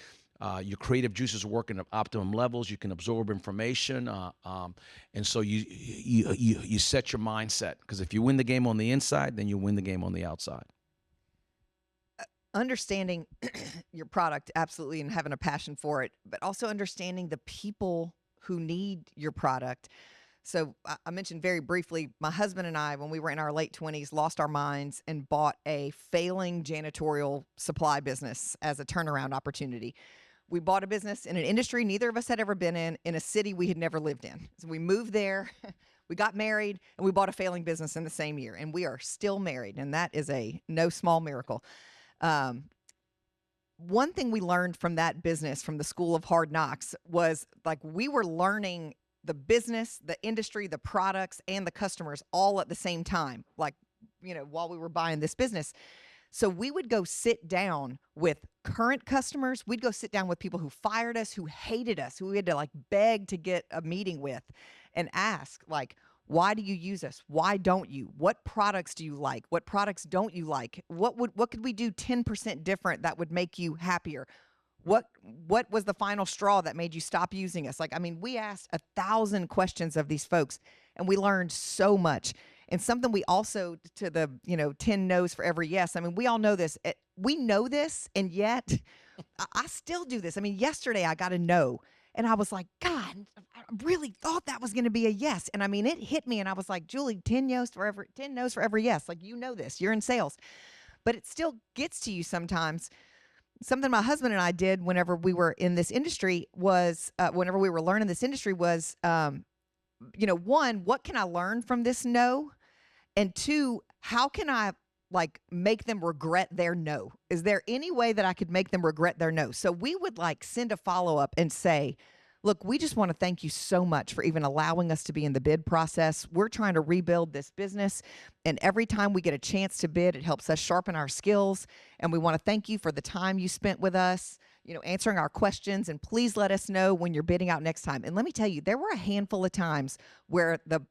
Speaker 5: your creative juices work at optimum levels. You can absorb information, and so you set your mindset. Because if you win the game on the inside, then you win the game on the outside.
Speaker 2: Understanding your product, absolutely, and having a passion for it, but also understanding the people who need your product. So I mentioned very briefly, my husband and I, when we were in our late 20s, lost our minds and bought a failing janitorial supply business as a turnaround opportunity. We bought a business in an industry neither of us had ever been in a city we had never lived in. So we moved there, we got married, and we bought a failing business in the same year. And we are still married, and that is a no small miracle. One thing we learned from that business, from the School of Hard Knocks, was like we were learning the business, the industry, the products, and the customers all at the same time, like, while we were buying this business. So we would go sit down with current customers. We'd go sit down with people who fired us, who hated us, who we had to like beg to get a meeting with, and ask, like, why do you use us? Why don't you? What products do you like? What products don't you like? What could we do 10% different that would make you happier? What was the final straw that made you stop using us? Like, I mean, we asked 1,000 questions of these folks, and we learned so much. And something we also, to the 10 no's for every yes. I mean, we all know this. We know this, and yet I still do this. I mean, yesterday I got a no. And I was like, God, I really thought that was going to be a yes. And I mean, it hit me. And I was like, Julie, 10 no's for every yes. Like, this, you're in sales. But it still gets to you sometimes. Something my husband and I did whenever we were in this industry was, whenever we were learning this industry was, one, what can I learn from this no? And 2, how can I make them regret their no? Is there any way that I could make them regret their no? So we would send a follow-up and say, look, we just want to thank you so much for even allowing us to be in the bid process. We're trying to rebuild this business, and every time we get a chance to bid, it helps us sharpen our skills. And we want to thank you for the time you spent with us, answering our questions, and please let us know when you're bidding out next time. And let me tell you, there were a handful of times where the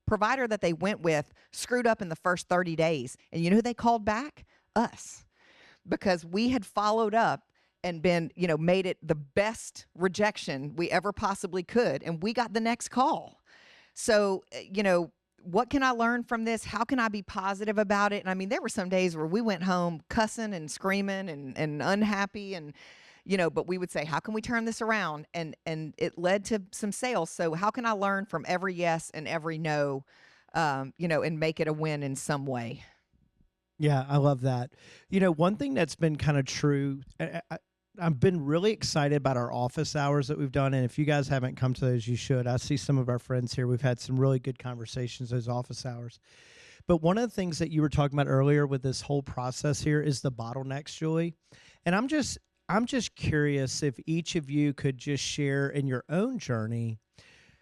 Speaker 2: provider that they went with screwed up in the first 30 days. And you know who they called back? Us. Because we had followed up and been, made it the best rejection we ever possibly could. And we got the next call. So, what can I learn from this? How can I be positive about it? And I mean, there were some days where we went home cussing and screaming and unhappy and, but we would say, how can we turn this around? And it led to some sales. So how can I learn from every yes and every no, and make it a win in some way?
Speaker 1: Yeah, I love that. One thing that's been kind of true, I've been really excited about our office hours that we've done. And if you guys haven't come to those, you should. I see some of our friends here. We've had some really good conversations, those office hours. But one of the things that you were talking about earlier with this whole process here is the bottlenecks, Julie. And I'm just curious if each of you could just share in your own journey,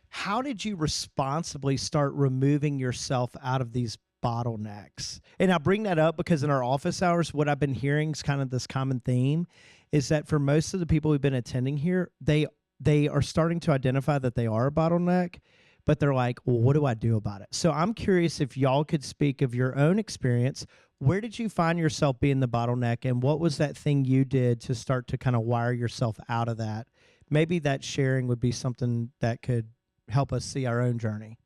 Speaker 1: how did you responsibly start removing yourself out of these bottlenecks? And I bring that up because in our office hours, what I've been hearing is kind of this common theme is that for most of the people who've been attending here, they are starting to identify that they are a bottleneck, but they're like, well, what do I do about it? So I'm curious if y'all could speak of your own experience. Where did you find yourself being the bottleneck, and what was that thing you did to start to kind of wire yourself out of that? Maybe that sharing would be something that could help us see our own journey.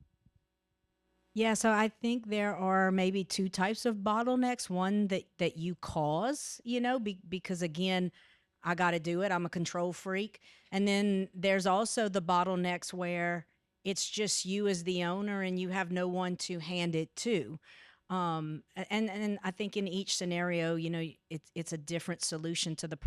Speaker 6: Yeah, so I think there are maybe 2 types of bottlenecks. One that you cause, because again, I got to do it. I'm a control freak. And then there's also the bottlenecks where it's just you as the owner and you have no one to hand it to. And I think in each scenario, it's a different solution to the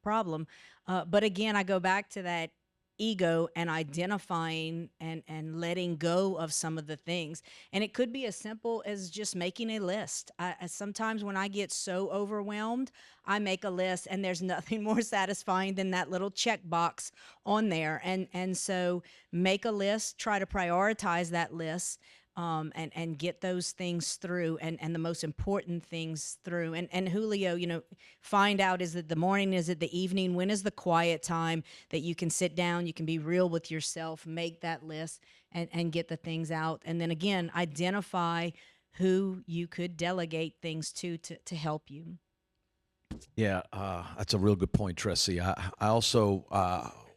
Speaker 6: problem. But again, I go back to that ego and identifying and letting go of some of the things. And it could be as simple as just making a list. Sometimes when I get so overwhelmed, I make a list, and there's nothing more satisfying than that little checkbox on there. And so make a list, try to prioritize that list, and get those things through, and the most important things through. And Julio, find out, is it the morning, is it the evening, when is the quiet time that you can sit down, you can be real with yourself, make that list, and get the things out. And then again, identify who you could delegate things to help you.
Speaker 5: Yeah, that's a real good point, Tressy. I also,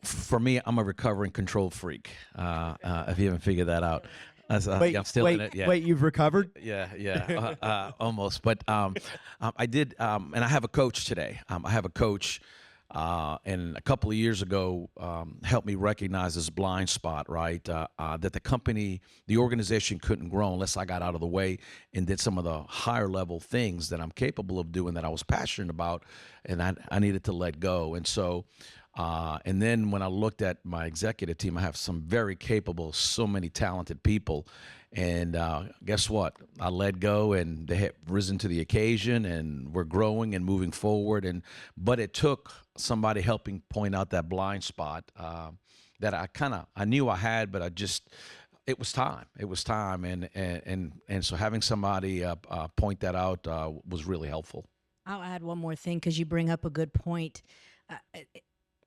Speaker 5: for me, I'm a recovering control freak. If you haven't figured that out. I'm still in it. Yeah.
Speaker 1: Wait, you've recovered?
Speaker 5: Yeah, almost. But I did, and I have a coach today. I have a coach, and a couple of years ago, helped me recognize this blind spot, right? That the organization couldn't grow unless I got out of the way and did some of the higher level things that I'm capable of doing, that I was passionate about, and I needed to let go. And so, and then when I looked at my executive team, I have some very capable, so many talented people. And guess what? I let go, and they have risen to the occasion, and we're growing and moving forward. But it took somebody helping point out that blind spot that I knew I had, but it was time. It was time, and so having somebody point that out was really helpful.
Speaker 6: I'll add one more thing, because you bring up a good point.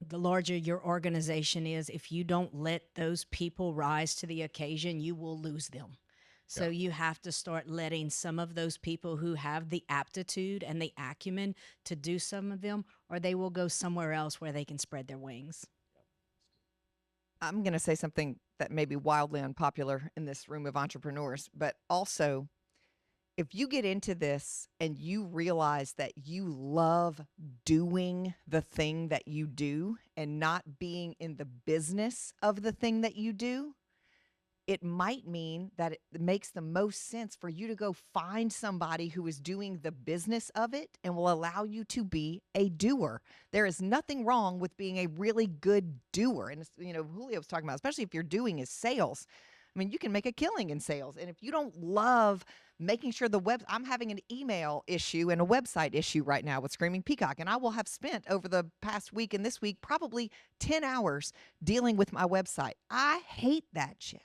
Speaker 6: The larger your organization is, if you don't let those people rise to the occasion, you will lose them. So you have to start letting some of those people who have the aptitude and the acumen to do some of them, or they will go somewhere else where they can spread their wings.
Speaker 2: I'm going to say something that may be wildly unpopular in this room of entrepreneurs, but also, if you get into this and you realize that you love doing the thing that you do and not being in the business of the thing that you do, it might mean that it makes the most sense for you to go find somebody who is doing the business of it and will allow you to be a doer. There is nothing wrong with being a really good doer. And, Julio was talking about, especially if you're doing is sales. I mean, you can make a killing in sales. And if you don't love making sure I'm having an email issue and a website issue right now with Screaming Peacock. And I will have spent over the past week and this week probably 10 hours dealing with my website. I hate that shit.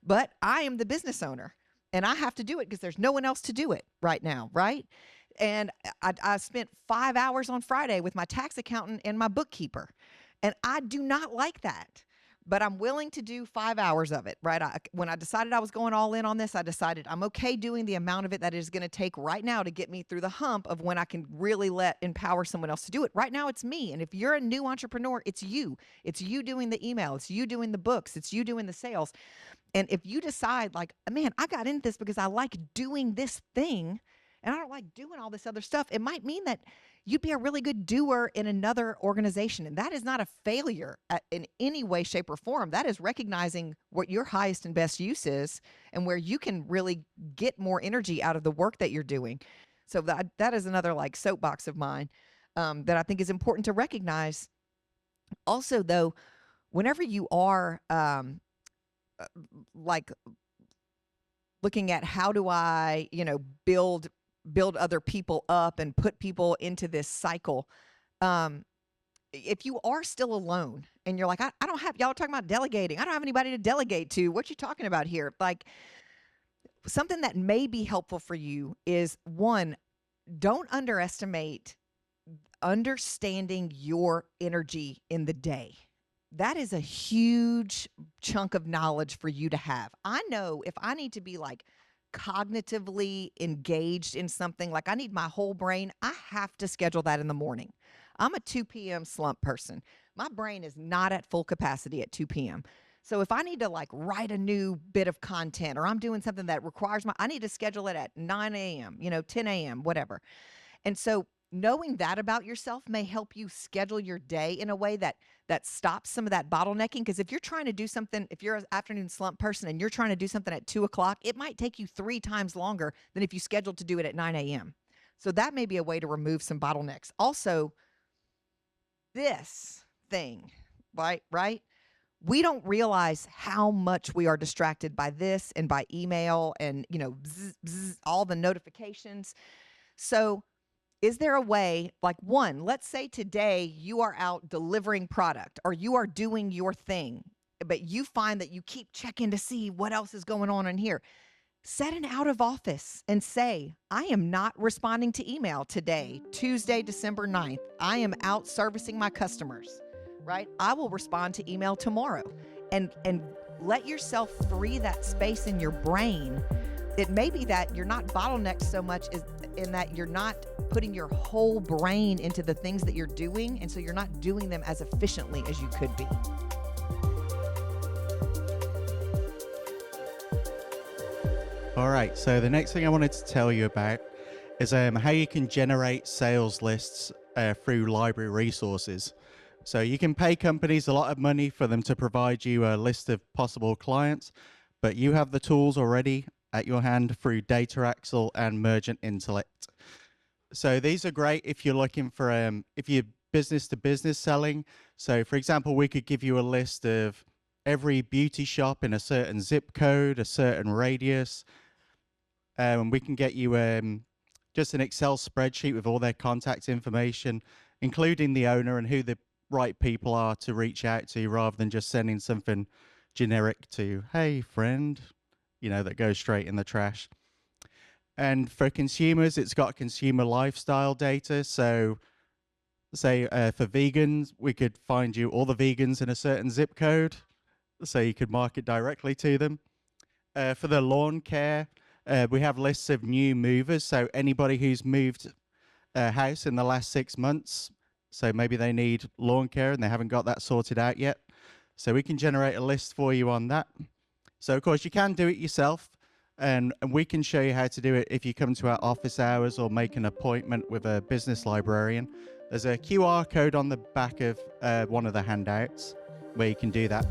Speaker 2: But I am the business owner, and I have to do it because there's no one else to do it right now, right? And I spent 5 hours on Friday with my tax accountant and my bookkeeper. And I do not like that. But I'm willing to do 5 hours of it, right? When I decided I was going all in on this, I decided I'm okay doing the amount of it that it is going to take right now to get me through the hump of when I can really empower someone else to do it. Right now, it's me. And if you're a new entrepreneur, it's you. It's you doing the email. It's you doing the books. It's you doing the sales. And if you decide, like, man, I got into this because I like doing this thing and I don't like doing all this other stuff, it might mean that you'd be a really good doer in another organization. And that is not a failure in any way, shape, or form. That is recognizing what your highest and best use is and where you can really get more energy out of the work that you're doing. So that is another like soapbox of mine that I think is important to recognize. Also, though, whenever you are like looking at how do I, build other people up and put people into this cycle. If you are still alone and you're like, I don't have, y'all are talking about delegating. I don't have anybody to delegate to. What you talking about here? Like, something that may be helpful for you is, one, don't underestimate understanding your energy in the day. That is a huge chunk of knowledge for you to have. I know if I need to be like cognitively engaged in something, like I need my whole brain, I have to schedule that in the morning. I'm a 2 p.m. slump person. My brain is not at full capacity at 2 p.m. So if I need to like write a new bit of content, or I'm doing something that requires I need to schedule it at 9 a.m., 10 a.m., whatever. And so knowing that about yourself may help you schedule your day in a way that stops some of that bottlenecking. Because if you're trying to do something, if you're an afternoon slump person and you're trying to do something at 2 o'clock, it might take you 3 times longer than if you scheduled to do it at 9 a.m. So that may be a way to remove some bottlenecks. Also, this thing, right? we don't realize how much we are distracted by this and by email and, bzz, bzz, all the notifications. So is there a way, like one, let's say today you are out delivering product or you are doing your thing, but you find that you keep checking to see what else is going on in here. Set an out of office and say, I am not responding to email today, Tuesday, December 9th. I am out servicing my customers, right? I will respond to email tomorrow. And let yourself free that space in your brain. It may be that you're not bottlenecked so much as in that you're not putting your whole brain into the things that you're doing, and so you're not doing them as efficiently as you could be.
Speaker 3: All right, so the next thing I wanted to tell you about is how you can generate sales lists through library resources. So you can pay companies a lot of money for them to provide you a list of possible clients, but you have the tools already at your hand through Data Axle and Mergent Intellect. So these are great if you're looking for, if you're business to business selling. So for example, we could give you a list of every beauty shop in a certain zip code, a certain radius. We can get you just an Excel spreadsheet with all their contact information, including the owner and who the right people are to reach out to, rather than just sending something generic to, hey, friend, that goes straight in the trash. And for consumers, it's got consumer lifestyle data. So say for vegans, we could find you all the vegans in a certain zip code, so you could market directly to them. For the lawn care, we have lists of new movers. So anybody who's moved a house in the last 6 months, so maybe they need lawn care and they haven't got that sorted out yet. So we can generate a list for you on that. So of course you can do it yourself, and we can show you how to do it if you come to our office hours or make an appointment with a business librarian. There's a QR code on the back of one of the handouts where you can do that.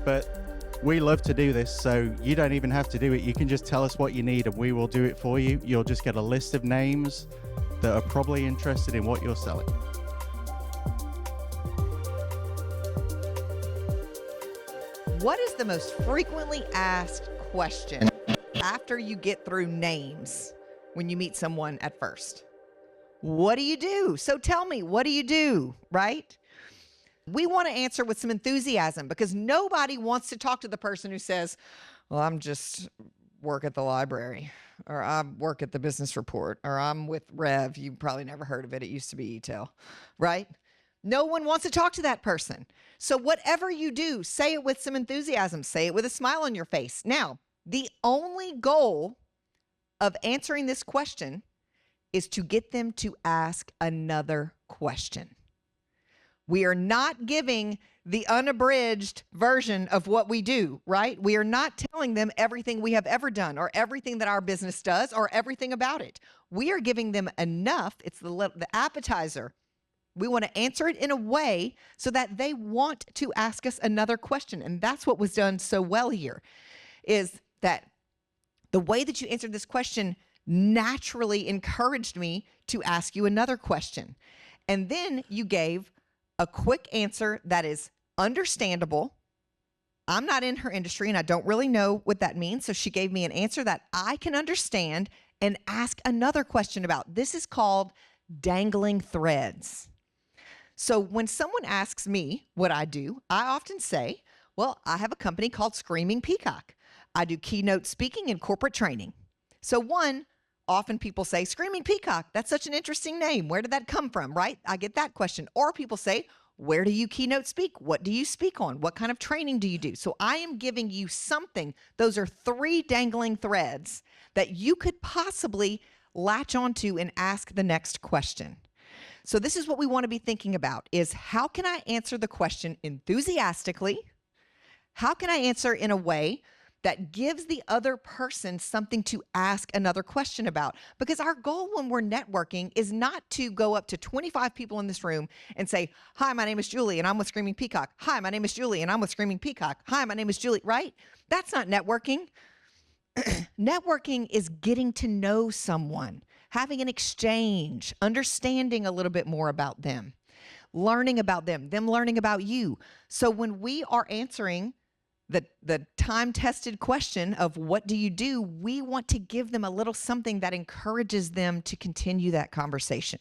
Speaker 3: But we love to do this, so you don't even have to do it. You can just tell us what you need and we will do it for you. You'll just get a list of names that are probably interested in what you're selling.
Speaker 2: What is the most frequently asked question after you get through names when you meet someone at first? What do you do? So tell me, what do you do, right? We want to answer with some enthusiasm, because nobody wants to talk to the person who says, well, I'm just work at the library, or I work at the business report, or I'm with Rev. You probably never heard of it. It used to be E-Tail, right? No one wants to talk to that person. So whatever you do, say it with some enthusiasm. Say it with a smile on your face. Now, the only goal of answering this question is to get them to ask another question. We are not giving the unabridged version of what we do, right? We are not telling them everything we have ever done or everything that our business does or everything about it. We are giving them enough. It's the appetizer. We want to answer it in a way so that they want to ask us another question. And that's what was done so well here, is that the way that you answered this question naturally encouraged me to ask you another question. And then you gave a quick answer that is understandable. I'm not in her industry and I don't really know what that means. So she gave me an answer that I can understand and ask another question about. This is called dangling threads. So when someone asks me what I do, I often say, well, I have a company called Screaming Peacock. I do keynote speaking and corporate training. So often people say, Screaming Peacock, that's such an interesting name. Where did that come from, right? I get that question. Or people say, where do you keynote speak? What do you speak on? What kind of training do you do? So I am giving you something. Those are 3 dangling threads that you could possibly latch onto and ask the next question. So this is what we want to be thinking about, is how can I answer the question enthusiastically? How can I answer in a way that gives the other person something to ask another question about? Because our goal when we're networking is not to go up to 25 people in this room and say, hi, my name is Julie and I'm with Screaming Peacock. Hi, my name is Julie and I'm with Screaming Peacock. Hi, my name is Julie, right? That's not networking. Networking is getting to know someone, having an exchange, understanding a little bit more about them. learning about them learning about you. So when we are answering the time-tested question of what do you do, we want to give them a little something that encourages them to continue that conversation.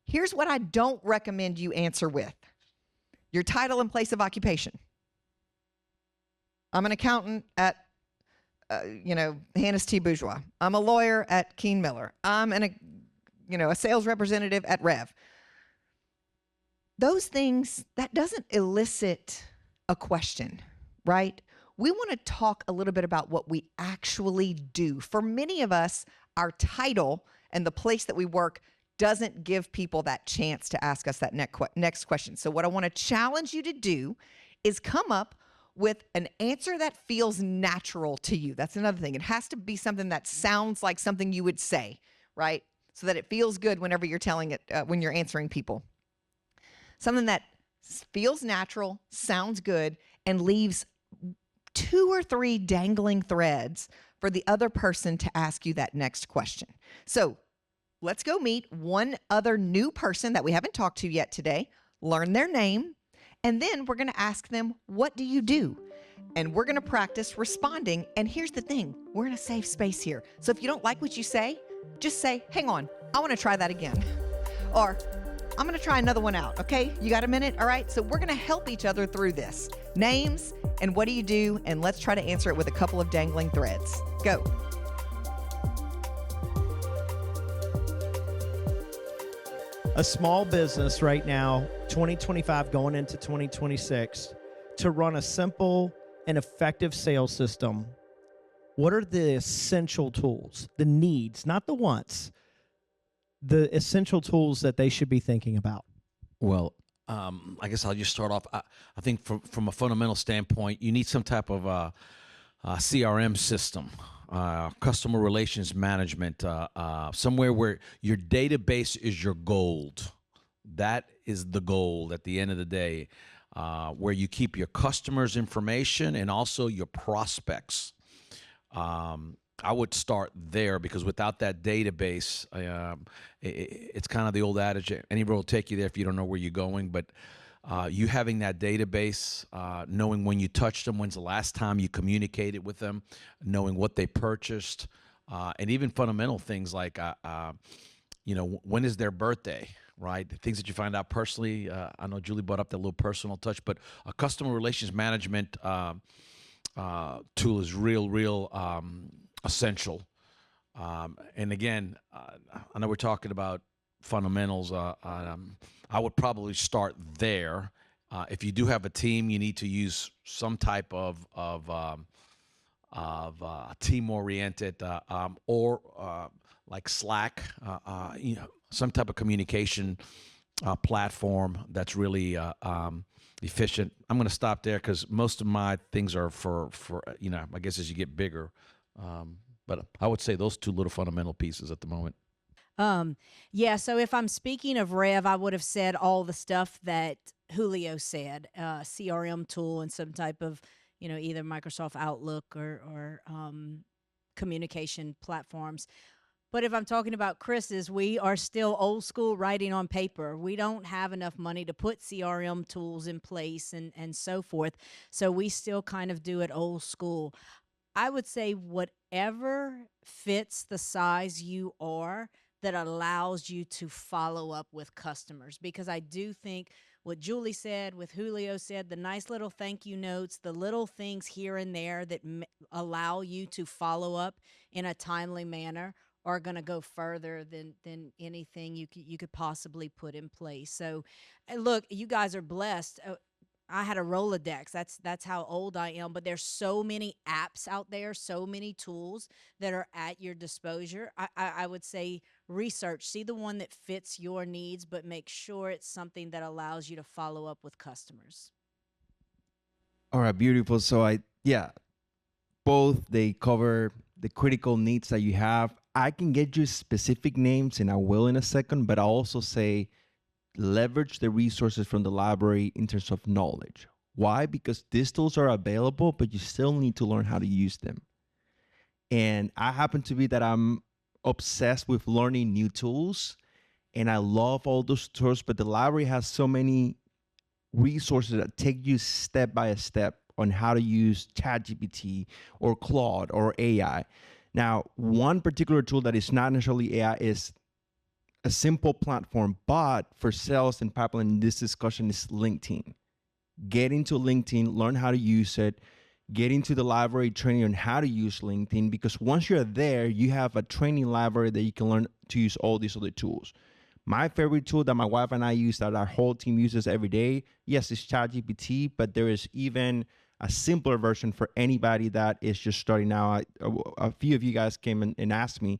Speaker 2: Here's what I don't recommend you answer with: your title and place of occupation. I'm an accountant at, Hannes T. Bourgeois. I'm a lawyer at Keene Miller. I'm a sales representative at Rev. Those things, that doesn't elicit a question, right? We want to talk a little bit about what we actually do. For many of us, our title and the place that we work doesn't give people that chance to ask us that next question. So what I want to challenge you to do is come up with an answer that feels natural to you. That's another thing. It has to be something that sounds like something you would say, right? So that it feels good whenever you're telling it, when you're answering people. Something that feels natural, sounds good, and leaves 2 or 3 dangling threads for the other person to ask you that next question. So let's go meet one other new person that we haven't talked to yet today, learn their name, and then we're going to ask them, what do you do? And we're going to practice responding. And here's the thing, we're in a safe space here. So if you don't like what you say, just say, hang on, I want to try that again. Or I'm going to try another one out. Okay, you got a minute? All right, so we're going to help each other through this. Names and what do you do? And let's try to answer it with a couple of dangling threads. Go.
Speaker 1: A small business right now, 2025 going into 2026, to run a simple and effective sales system, what are the essential tools, the needs, not the wants, the essential tools that they should be thinking about?
Speaker 5: Well, I guess I'll just start off. I think from a fundamental standpoint, you need some type of CRM system, customer relations management, somewhere where your database is your gold. That is the goal at the end of the day, where you keep your customers' information and also your prospects. I would start there, because without that database, it's kind of the old adage, any road will take you there if you don't know where you're going. But you having that database, knowing when you touched them, when's the last time you communicated with them, knowing what they purchased, and even fundamental things like, when is their birthday, right? Things that you find out personally. I know Julie brought up that little personal touch, but a customer relations management tool is real essential. And again, I know we're talking about fundamentals. I would probably start there. If you do have a team, you need to use some type of team-oriented or like Slack, some type of communication platform that's really efficient. I'm going to stop there because most of my things are for I guess as you get bigger. But I would say those two little fundamental pieces at the moment.
Speaker 6: Yeah, so if I'm speaking of Rev, I would have said all the stuff that Julio said, CRM tool and some type of, either Microsoft Outlook or communication platforms. But if I'm talking about Chris's, we are still old school writing on paper. We don't have enough money to put CRM tools in place and so forth. So we still kind of do it old school. I would say whatever fits the size you are that allows you to follow up with customers. Because I do think what Julie said, what Julio said, the nice little thank you notes, the little things here and there that allow you to follow up in a timely manner are going to go further than anything you could possibly put in place. So, look, you guys are blessed. I had a Rolodex. That's how old I am. But there's so many apps out there, so many tools that are at your disposal. I would say research, see the one that fits your needs, but make sure it's something that allows you to follow up with customers.
Speaker 4: All right, beautiful. So both they cover the critical needs that you have. I can get you specific names, and I will in a second, but I'll also say leverage the resources from the library in terms of knowledge. Why? Because these tools are available, but you still need to learn how to use them. And I happen to be that I'm obsessed with learning new tools. and I love all those tools, but the library has so many resources that take you step by step on how to use ChatGPT or Claude or AI. Now, one particular tool that is not necessarily AI is a simple platform, but for sales and pipeline in this discussion is LinkedIn. Get into LinkedIn, learn how to use it, get into the library training on how to use LinkedIn, because once you're there, you have a training library that you can learn to use all these other tools. My favorite tool that my wife and I use, that our whole team uses every day, yes, it's ChatGPT, but there is even a simpler version for anybody that is just starting out. A few of you guys came and asked me,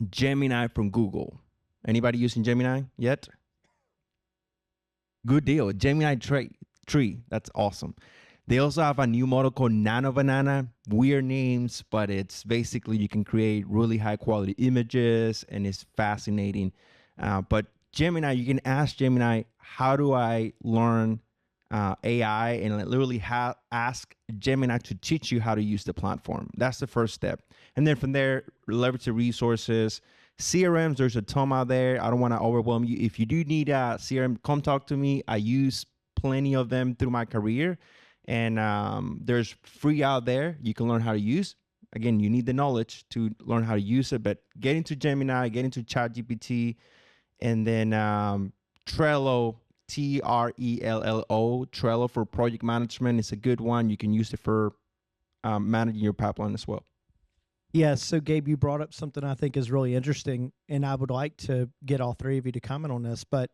Speaker 4: Gemini from Google. Anybody using Gemini yet? Good deal. Gemini tree. That's awesome. They also have a new model called Nano Banana. Weird names, but it's basically you can create really high quality images, and it's fascinating. But Gemini, you can ask Gemini, how do I learn AI? And literally ask Gemini to teach you how to use the platform. That's the first step. And then from there, leverage the resources. CRMs, there's a ton out there. I don't want to overwhelm you. If you do need a CRM, come talk to me. I use plenty of them through my career. And there's free out there you can learn how to use. Again, you need the knowledge to learn how to use it, but get into Gemini, get into ChatGPT, and then Trello, Trello, Trello for project management is a good one. You can use it for managing your pipeline as well.
Speaker 1: Yeah, so Gabe, you brought up something I think is really interesting, and I would like to get all three of you to comment on this. But,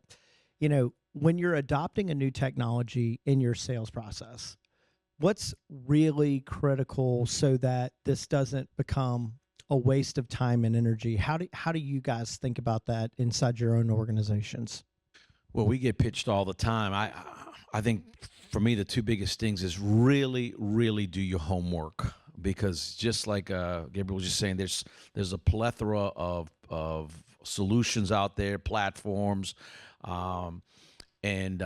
Speaker 1: you know, when you're adopting a new technology in your sales process, what's really critical so that this doesn't become a waste of time and energy? How do you guys think about that inside your own organizations?
Speaker 5: Well, we get pitched all the time. I think for me the two biggest things is really do your homework, because just like Gabriel was just saying, there's a plethora of solutions out there, platforms, and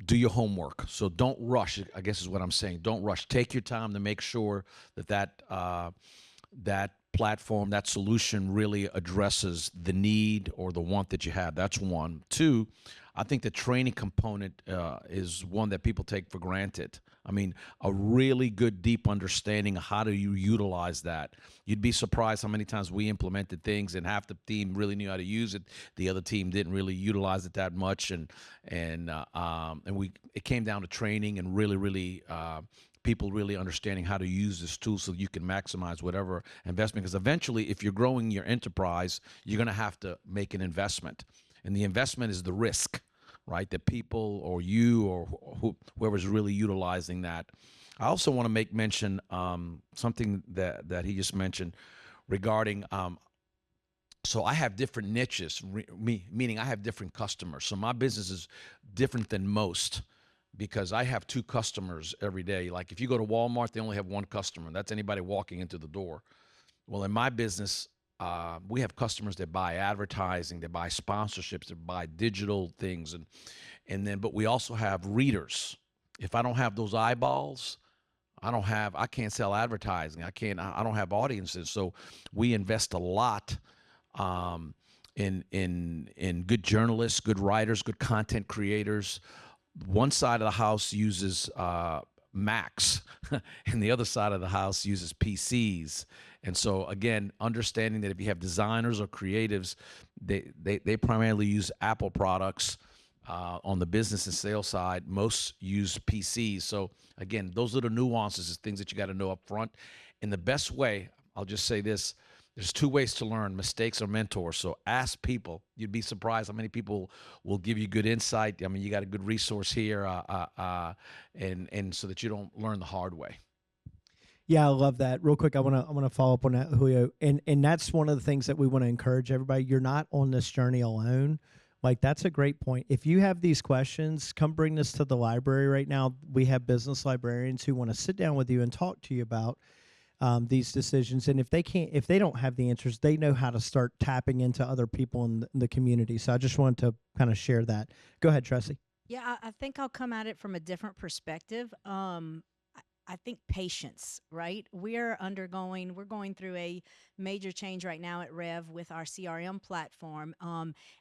Speaker 5: do your homework. So don't rush, I guess is what I'm saying. Don't rush. Take your time to make sure that platform, that solution really addresses the need or the want that you have. That's one. Two, I think the training component is one that people take for granted. I mean, a really good, deep understanding of how do you utilize that. You'd be surprised how many times we implemented things and half the team really knew how to use it. The other team didn't really utilize it that much, and it came down to training and really people really understanding how to use this tool so you can maximize whatever investment. Because eventually, if you're growing your enterprise, you're going to have to make an investment, and the investment is the risk, right? That people or you or whoever's really utilizing that. I also want to make mention something that he just mentioned regarding. So I have different niches, meaning I have different customers. So my business is different than most, because I have two customers every day. Like if you go to Walmart, they only have one customer. That's anybody walking into the door. Well, in my business, we have customers that buy advertising, that buy sponsorships, that buy digital things, but we also have readers. If I don't have those eyeballs, I can't sell advertising. I don't have audiences. So we invest a lot in good journalists, good writers, good content creators. One side of the house uses Macs, and the other side of the house uses PCs. And so, again, understanding that if you have designers or creatives, they primarily use Apple products. On the business and sales side, most use PCs. So, again, those little nuances is things that you got to know up front. And the best way, I'll just say this, there's two ways to learn: mistakes or mentors. So ask people. You'd be surprised how many people will give you good insight. I mean, you got a good resource here, and so that you don't learn the hard way.
Speaker 1: Yeah, I love that. Real quick, I want to follow up on that, Julio. And that's one of the things that we want to encourage everybody. You're not on this journey alone. Like, that's a great point. If you have these questions, come bring this to the library right now. We have business librarians who want to sit down with you and talk to you about these decisions. And if they don't have the answers, they know how to start tapping into other people in the community. So I just wanted to kind of share that. Go ahead, Tressy.
Speaker 6: Yeah, I think I'll come at it from a different perspective. I think patience, right? We're going through a major change right now at Rev with our CRM platform,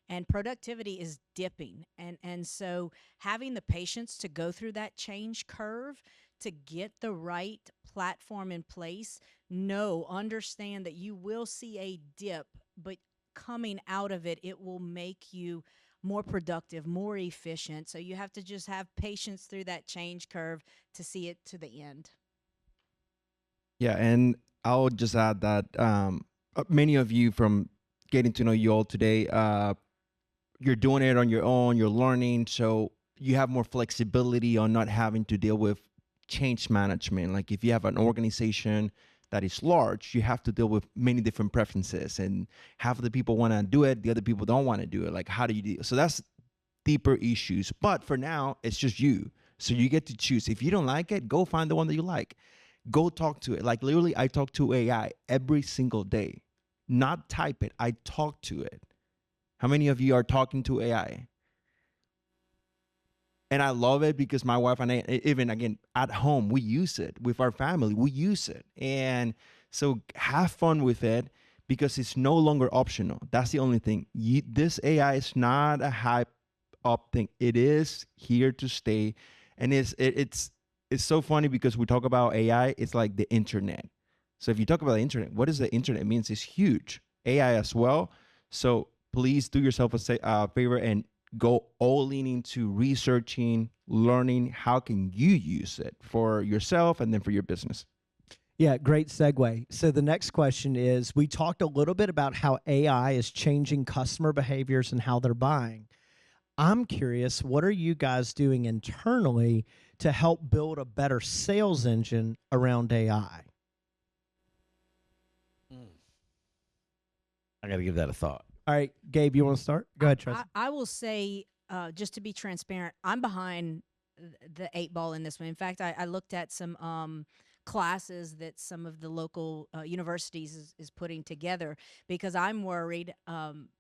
Speaker 6: and productivity is dipping, and so having the patience to go through that change curve to get the right platform in place. Understand that you will see a dip, but coming out of it, it will make you more productive, more efficient. So you have to just have patience through that change curve to see it to the end.
Speaker 4: Yeah, and I'll just add that many of you, from getting to know you all today, you're doing it on your own, you're learning, so you have more flexibility on not having to deal with change management. Like if you have an organization that is large, you have to deal with many different preferences, and half of the people want to do it, the other people don't want to do it. Like, how do you deal? So that's deeper issues. But for now, it's just you. So you get to choose. If you don't like it, go find the one that you like. Go talk to it. Like literally, I talk to AI every single day. Not type it, I talk to it. How many of you are talking to AI? And I love it because my wife and I, even again, at home, we use it with our family. We use it. And so have fun with it because it's no longer optional. That's the only thing. This AI is not a hype up thing. It is here to stay. And it's so funny because we talk about AI, it's like the internet. So if you talk about the internet, what does the internet means? It's huge. AI as well. So please do yourself a favor and go all in into researching, learning how can you use it for yourself and then for your business.
Speaker 1: Yeah, great segue. So the next question is, we talked a little bit about how AI is changing customer behaviors and how they're buying. I'm curious, what are you guys doing internally to help build a better sales engine around AI?
Speaker 5: I got to give that a thought.
Speaker 1: All right, Gabe, you want to start? Go ahead, Tressy.
Speaker 6: I will say, just to be transparent, I'm behind the 8 ball in this one. In fact, I looked at some classes that some of the local universities is putting together because I'm worried. I'm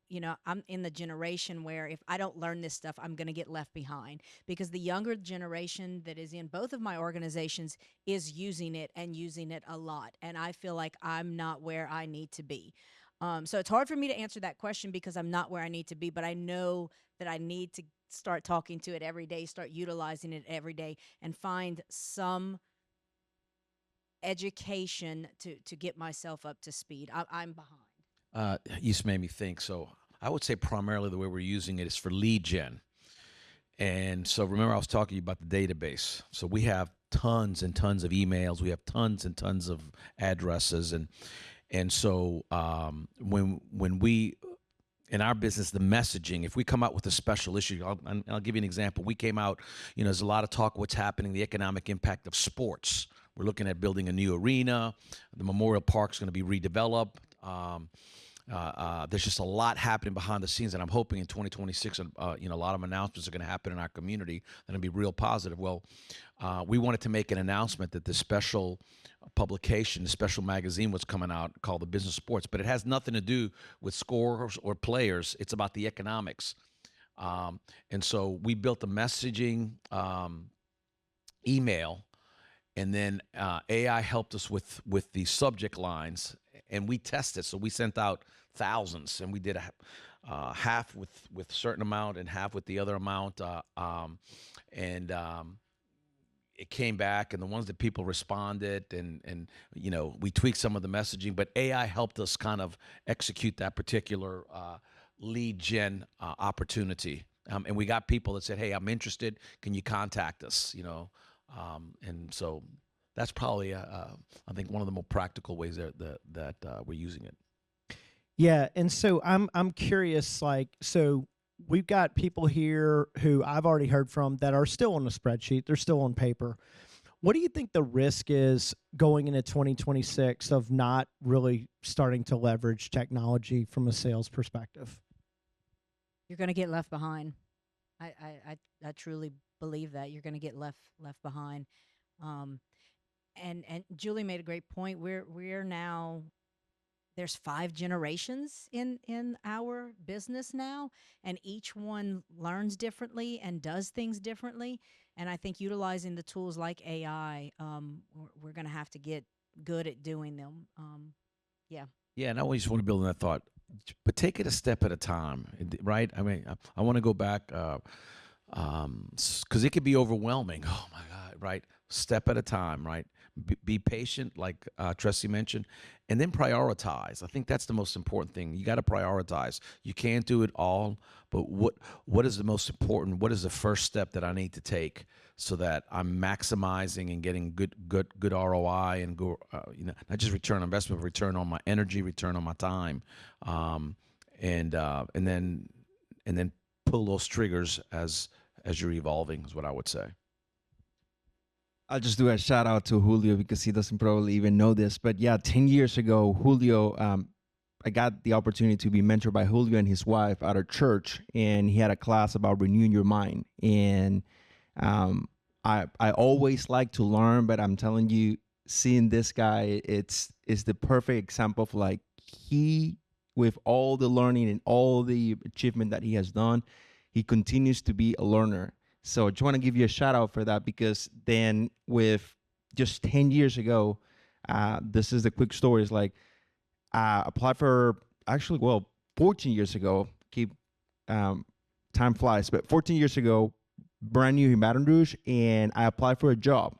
Speaker 6: in the generation where if I don't learn this stuff, I'm going to get left behind because the younger generation that is in both of my organizations is using it and using it a lot. And I feel like I'm not where I need to be. So it's hard for me to answer that question because I'm not where I need to be, but I know that I need to start talking to it every day, start utilizing it every day, and find some education to get myself up to speed. I'm behind.
Speaker 5: You just made me think. So I would say primarily the way we're using it is for lead gen. And so remember, I was talking to you about the database. So we have tons and tons of emails. We have tons and tons of addresses. And so when we, in our business, the messaging, if we come out with a special issue, I'll give you an example. We came out, there's a lot of talk what's happening, the economic impact of sports. We're looking at building a new arena. The Memorial Park's going to be redeveloped. There's just a lot happening behind the scenes, and I'm hoping in 2026, a lot of announcements are going to happen in our community that'll be real positive. Well, we wanted to make an announcement that this special publication, the special magazine was coming out called The Business Sports, but it has nothing to do with scores or players. It's about the economics. And so we built a messaging email, and then AI helped us with the subject lines, and we tested. So we sent out thousands, and we did half with certain amount and half with the other amount, it came back, and the ones that people responded, and we tweaked some of the messaging, but AI helped us kind of execute that particular lead gen opportunity. And we got people that said, "Hey, I'm interested. Can you contact us?" And so that's probably, I think, one of the more practical ways that we're using it.
Speaker 1: Yeah, and so I'm curious, so we've got people here who I've already heard from that are still on a spreadsheet, they're still on paper. What do you think the risk is going into 2026 of not really starting to leverage technology from a sales perspective?
Speaker 6: You're going to get left behind. I truly believe that you're going to get left behind. And Julie made a great point. We're now, there's 5 generations in our business now, and each one learns differently and does things differently. And I think utilizing the tools like AI, we're going to have to get good at doing them. Yeah.
Speaker 5: Yeah, and I always want to build on that thought, but take it a step at a time, right? I mean, I want to go back because it can be overwhelming. Oh my God, right? Step at a time, right? Be patient, like Tressy mentioned, and then prioritize. I think that's the most important thing. You got to prioritize. You can't do it all, but what is the most important? What is the first step that I need to take so that I'm maximizing and getting good ROI and not just return on investment, but return on my energy, return on my time, and then pull those triggers as you're evolving is what I would say.
Speaker 4: I'll just do a shout out to Julio because he doesn't probably even know this. But yeah, 10 years ago, Julio, I got the opportunity to be mentored by Julio and his wife at our church. And he had a class about renewing your mind. And I always like to learn, but I'm telling you, seeing this guy, it's the perfect example of like he, with all the learning and all the achievement that he has done, he continues to be a learner. So I just want to give you a shout out for that because then with just 10 years ago, this is the quick story. It's like I applied for 14 years ago, time flies, but 14 years ago, brand new in Baton Rouge, and I applied for a job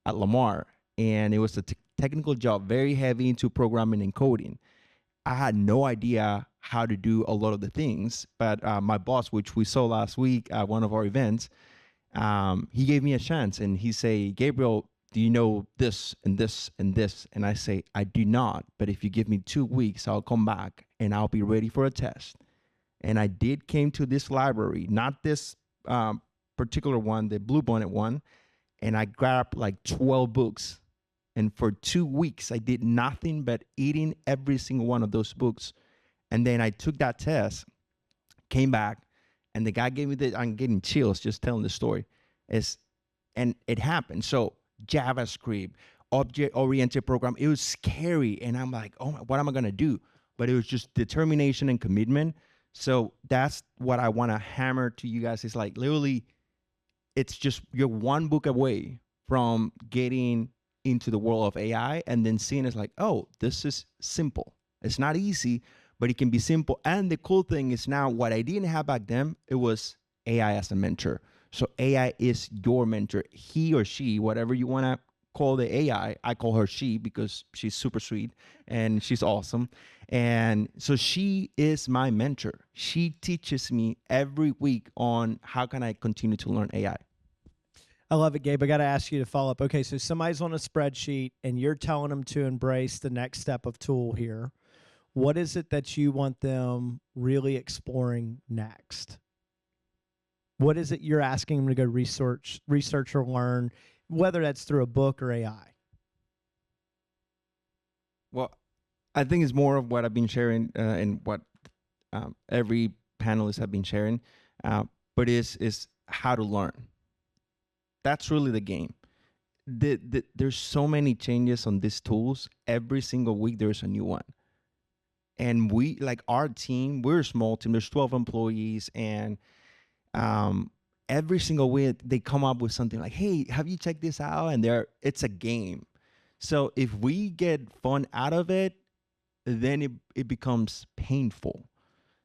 Speaker 4: at Lamar, and it was a technical job, very heavy into programming and coding. I had no idea how to do a lot of the things, but my boss, which we saw last week at one of our events, he gave me a chance and he say, Gabriel, do you know this and this and this? And I say, I do not, but if you give me 2 weeks, I'll come back and I'll be ready for a test. And I came to this library, not this particular one, the Blue Bonnet one, and I grabbed like 12 books. And for 2 weeks, I did nothing but eating every single one of those books. And then I took that test, came back, and the guy gave me I'm getting chills just telling the story. And it happened. So JavaScript, object-oriented program, it was scary. And I'm like, oh, what am I going to do? But it was just determination and commitment. So that's what I want to hammer to you guys. It's like literally, it's just you're one book away from getting into the world of AI and then seeing it's like, oh, this is simple. It's not easy, but it can be simple. And the cool thing is now what I didn't have back then, it was AI as a mentor. So AI is your mentor. He or she, whatever you want to call the AI, I call her she because she's super sweet and she's awesome. And so she is my mentor. She teaches me every week on how can I continue to learn AI.
Speaker 1: I love it, Gabe. I got to ask you to follow up. Okay, so somebody's on a spreadsheet and you're telling them to embrace the next step of tool here. What is it that you want them really exploring next? What is it you're asking them to go research or learn, whether that's through a book or AI?
Speaker 4: Well, I think it's more of what I've been sharing and what every panelist have been sharing, but is how to learn. That's really the game. There's so many changes on these tools. Every single week there's a new one. And we, like our team, we're a small team. There's 12 employees, and every single week they come up with something like, hey, have you checked this out? And it's a game. So if we get fun out of it, then it becomes painful.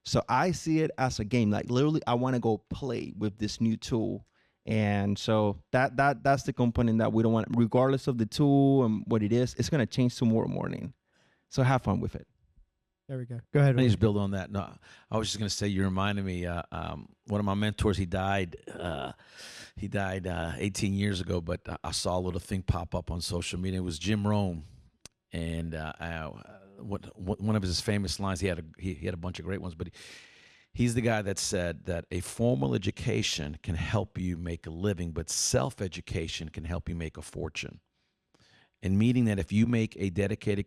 Speaker 4: So I see it as a game. Like literally, I want to go play with this new tool. And so that's the component that we don't want, regardless of the tool and what it is, it's going to change tomorrow morning. So have fun with it.
Speaker 1: There we go. Go ahead.
Speaker 5: Let me just build on that. No, I was just going to say, you reminded me, one of my mentors, he died 18 years ago, but I saw a little thing pop up on social media. It was Jim Rome. And one of his famous lines, he had a bunch of great ones, but he's the guy that said that a formal education can help you make a living, but self-education can help you make a fortune. And meaning that if you make a dedicated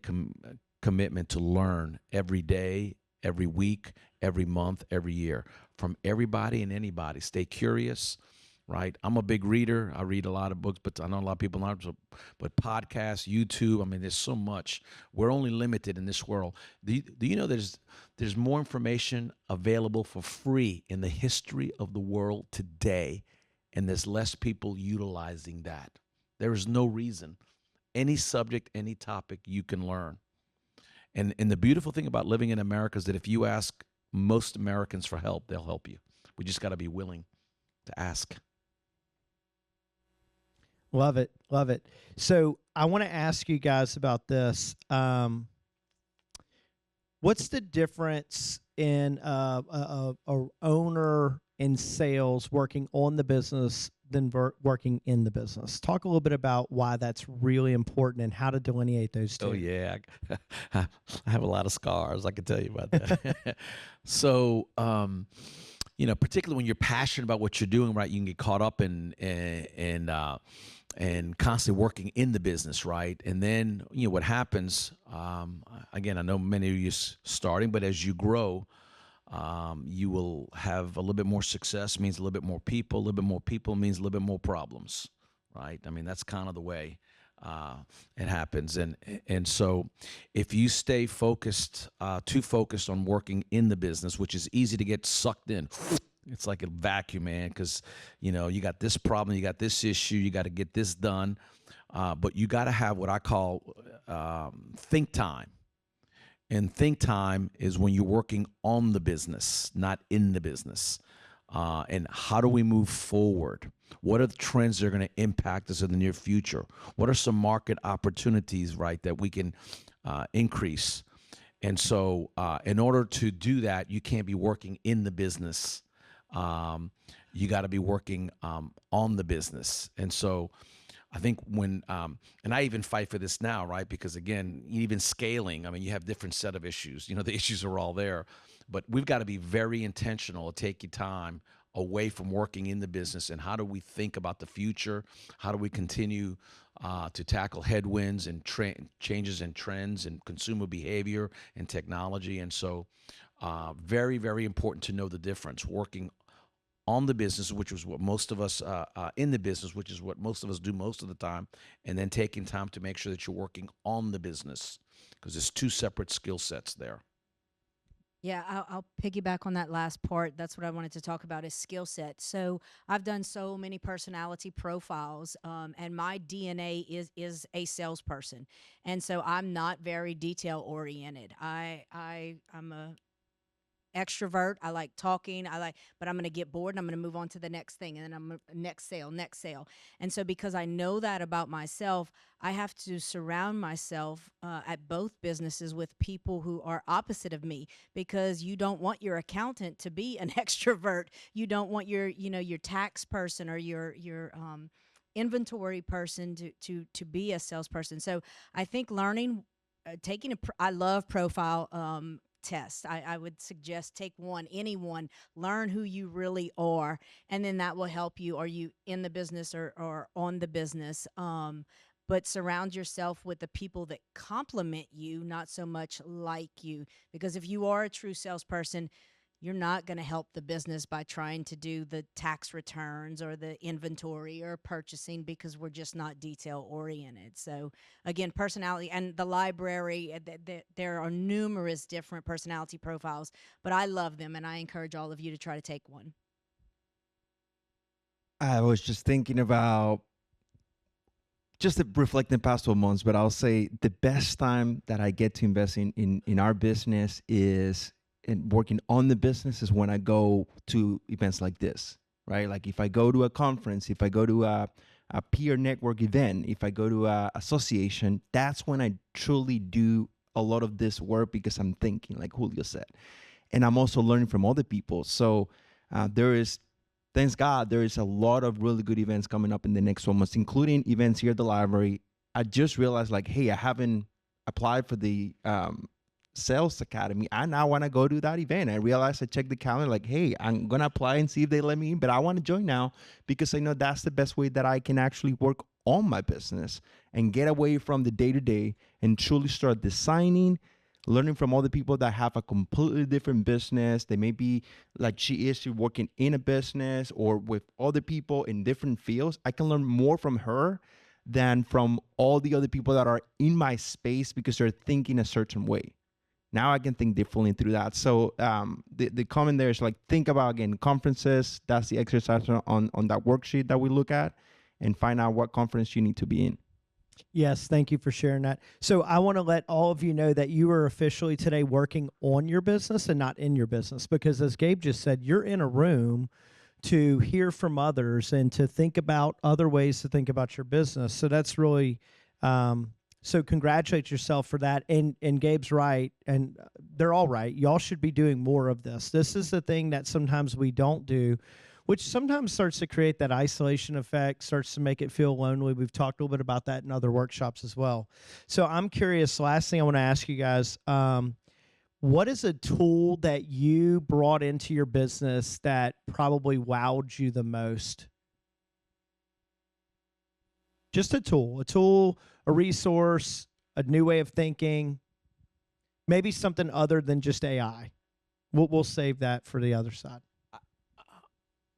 Speaker 5: commitment to learn every day, every week, every month, every year, from everybody and anybody, stay curious, right? I'm a big reader. I read a lot of books, but I know a lot of people aren't. But podcasts, YouTube, I mean, there's so much. We're only limited in this world. Do you know there's more information available for free in the history of the world today and there's less people utilizing that. There is no reason. Any subject, any topic you can learn. And the beautiful thing about living in America is that if you ask most Americans for help, they'll help you. We just got to be willing to ask.
Speaker 1: Love it. Love it. So I want to ask you guys about this. What's the difference in a owner in sales working on the business than working in the business? Talk a little bit about why that's really important and how to delineate those two.
Speaker 5: Oh, yeah. I have a lot of scars. I can tell you about that. So, particularly when you're passionate about what you're doing, right, you can get caught up in and constantly working in the business, right? And then, what happens, again, I know many of you starting, but as you grow, you will have a little bit more success, means a little bit more people. A little bit more people means a little bit more problems, right? I mean, that's kind of the way it happens. And so if you stay focused, too focused on working in the business, which is easy to get sucked in, it's like a vacuum, man, because, you got this problem, you got this issue, you got to get this done. But you got to have what I call think time. And think time is when you're working on the business, not in the business. And how do we move forward? What are the trends that are going to impact us in the near future? What are some market opportunities, right, that we can increase? And so in order to do that, you can't be working in the business. You got to be working on the business. And so I think when, and I even fight for this now, right? Because again, even scaling, I mean, you have different set of issues. The issues are all there, but we've got to be very intentional, taking time away from working in the business. And how do we think about the future? How do we continue to tackle headwinds and changes in trends and consumer behavior and technology? And so very, very important to know the difference. Working on the business, which was what most of us in the business, which is what most of us do most of the time, and then taking time to make sure that you're working on the business, because there's two separate skill sets there.
Speaker 6: Yeah, I'll piggyback on that last part. That's what I wanted to talk about is skill set. So I've done so many personality profiles, and my DNA is a salesperson, and so I'm not very detail oriented. I'm a extrovert. I like talking. But I'm going to get bored and I'm going to move on to the next thing. And then I'm next sale. And so because I know that about myself, I have to surround myself at both businesses with people who are opposite of me, because you don't want your accountant to be an extrovert. You don't want your tax person or your inventory person to be a salesperson. So I think learning, I love profile test. I would suggest take anyone, learn who you really are, and then that will help you. Are you in the business or on the business? But surround yourself with the people that complement you, not so much like you. Because if you are a true salesperson, you're not going to help the business by trying to do the tax returns or the inventory or purchasing, because we're just not detail oriented. So again, personality and the library, there are numerous different personality profiles, but I love them and I encourage all of you to try to take one.
Speaker 4: I was just thinking about just reflecting past 12 months, but I'll say the best time that I get to invest in our business is and working on the business is when I go to events like this, right? Like if I go to a conference, if I go to a peer network event, if I go to a association, that's when I truly do a lot of this work, because I'm thinking, like Julio said, and I'm also learning from other people. So thanks God, there is a lot of really good events coming up in the next 12 months, including events here at the library. I just realized, like, hey, I haven't applied for the Sales Academy. I now want to go to that event. I realized, I checked the calendar, like, hey, I'm going to apply and see if they let me in, but I want to join now, because I know that's the best way that I can actually work on my business and get away from the day-to-day and truly start designing, learning from other people that have a completely different business. They may be like she is, working in a business or with other people in different fields. I can learn more from her than from all the other people that are in my space, because they're thinking a certain way. Now I can think differently through that. So the comment there is like, think about, again, conferences. That's the exercise on that worksheet that we look at, and find out what conference you need to be in.
Speaker 1: Yes, thank you for sharing that. So I want to let all of you know that you are officially today working on your business and not in your business, because as Gabe just said, you're in a room to hear from others and to think about other ways to think about your business. So that's really, so congratulate yourself for that. And Gabe's right, and they're all right. Y'all should be doing more of this. This is the thing that sometimes we don't do, which sometimes starts to create that isolation effect, starts to make it feel lonely. We've talked a little bit about that in other workshops as well. So I'm curious, last thing I want to ask you guys, what is a tool that you brought into your business that probably wowed you the most? Just a tool, a resource, a new way of thinking, maybe something other than just AI. We'll save that for the other side.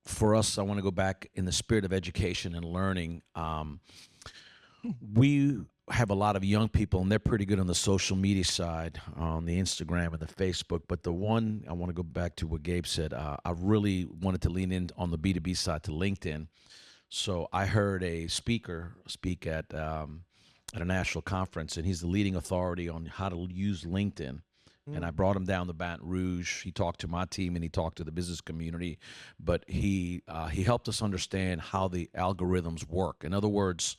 Speaker 5: For us, I want to go back in the spirit of education and learning. We have a lot of young people, and they're pretty good on the social media side, on the Instagram and the Facebook. But the one I want to go back to what Gabe said, I really wanted to lean in on the B2B side to LinkedIn. So I heard a speaker speak at a national conference, and he's the leading authority on how to use LinkedIn. And I brought him down to Baton Rouge. He talked to my team and he talked to the business community, but he helped us understand how the algorithms work. In other words,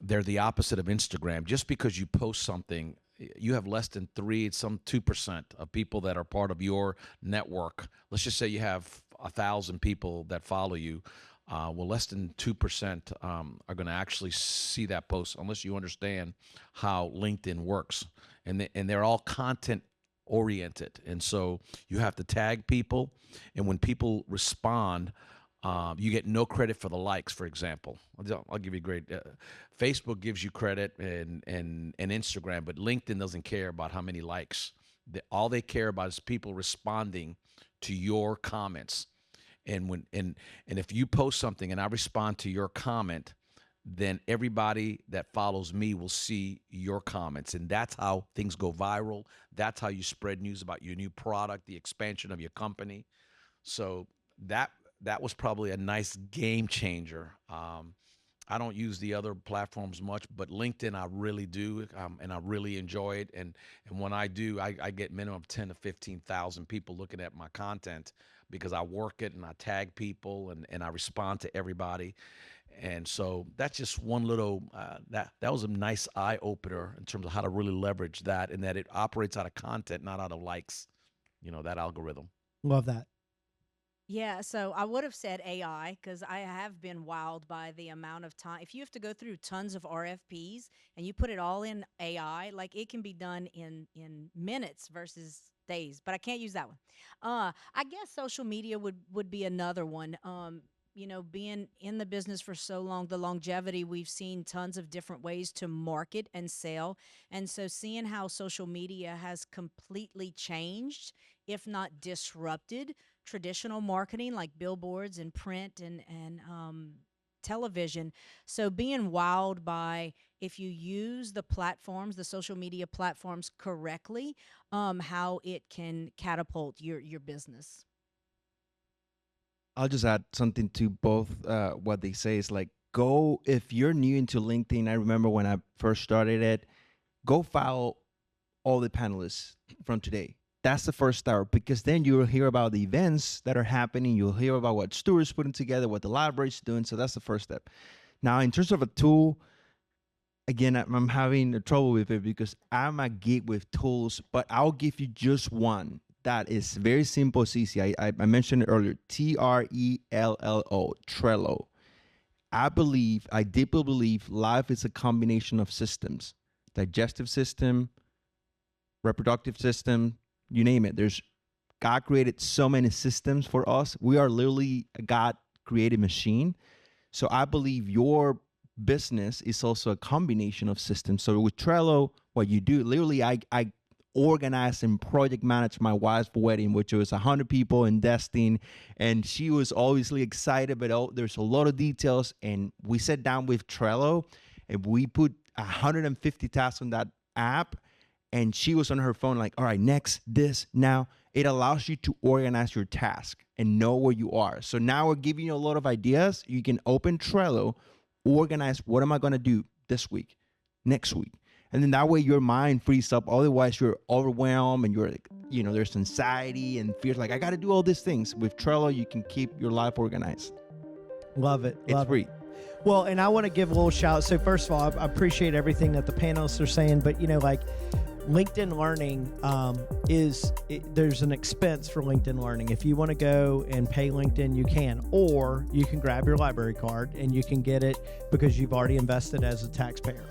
Speaker 5: they're the opposite of Instagram. Just because you post something, you have less than 2% of people that are part of your network. Let's just say you have 1,000 people that follow you. Well, less than 2% are going to actually see that post unless you understand how LinkedIn works. And they're all content oriented. And so you have to tag people. And when people respond, you get no credit for the likes, for example. I'll give you a great Facebook gives you credit and Instagram, but LinkedIn doesn't care about how many likes. All they care about is people responding to your comments. And if you post something and I respond to your comment, then everybody that follows me will see your comments. And that's how things go viral. That's how you spread news about your new product, the expansion of your company. So that was probably a nice game changer. I don't use the other platforms much, but LinkedIn I really do, and I really enjoy it. And when I do, I get minimum 10 to 15,000 people looking at my content because I work it and I tag people and I respond to everybody. And so that's just one little, that was a nice eye opener in terms of how to really leverage that, and that it operates out of content, not out of likes, that algorithm.
Speaker 1: Love that.
Speaker 6: Yeah, so I would have said AI because I have been wowed by the amount of time. If you have to go through tons of RFPs and you put it all in AI, like it can be done in minutes versus days. But I can't use that one. I guess social media would be another one. Being in the business for so long, the longevity, we've seen tons of different ways to market and sell. And so seeing how social media has completely changed, if not disrupted, traditional marketing like billboards and print and television. So being wowed by, if you use the platforms, the social media platforms correctly, how it can catapult your business.
Speaker 4: I'll just add something to both what they say is like, go, if you're new into LinkedIn, I remember when I first started it, go follow all the panelists from today. That's the first start, because then you'll hear about the events that are happening. You'll hear about what Stuart's putting together, what the library's doing. So that's the first step. Now, in terms of a tool, again, I'm having trouble with it because I'm a geek with tools, but I'll give you just one that is very simple, it's easy. I mentioned it earlier, Trello, Trello. I deeply believe life is a combination of systems, digestive system, reproductive system, you name it. God created so many systems for us. We are literally a God created machine. So I believe your business is also a combination of systems. So with Trello, what you do, literally I organize and project manage my wife's wedding, which was 100 people in Destin, and she was obviously excited, but there's a lot of details. And we sat down with Trello and we put 150 tasks on that app. and she was on her phone like, all right, next, this, now. It allows you to organize your task and know where you are. So now we're giving you a lot of ideas. You can open Trello, organize what am I going to do this week, next week. And then that way your mind frees up. Otherwise, you're overwhelmed and you're, you know, there's anxiety and fears like, I got to do all these things. With Trello, you can keep your life organized.
Speaker 1: Love it.
Speaker 4: It's free.
Speaker 1: Well, and I want to give a little shout out. So first of all, I appreciate everything that the panelists are saying, but you know, like LinkedIn Learning there's an expense for LinkedIn Learning. If you want to go and pay LinkedIn, you can, or you can grab your library card and you can get it because you've already invested as a taxpayer.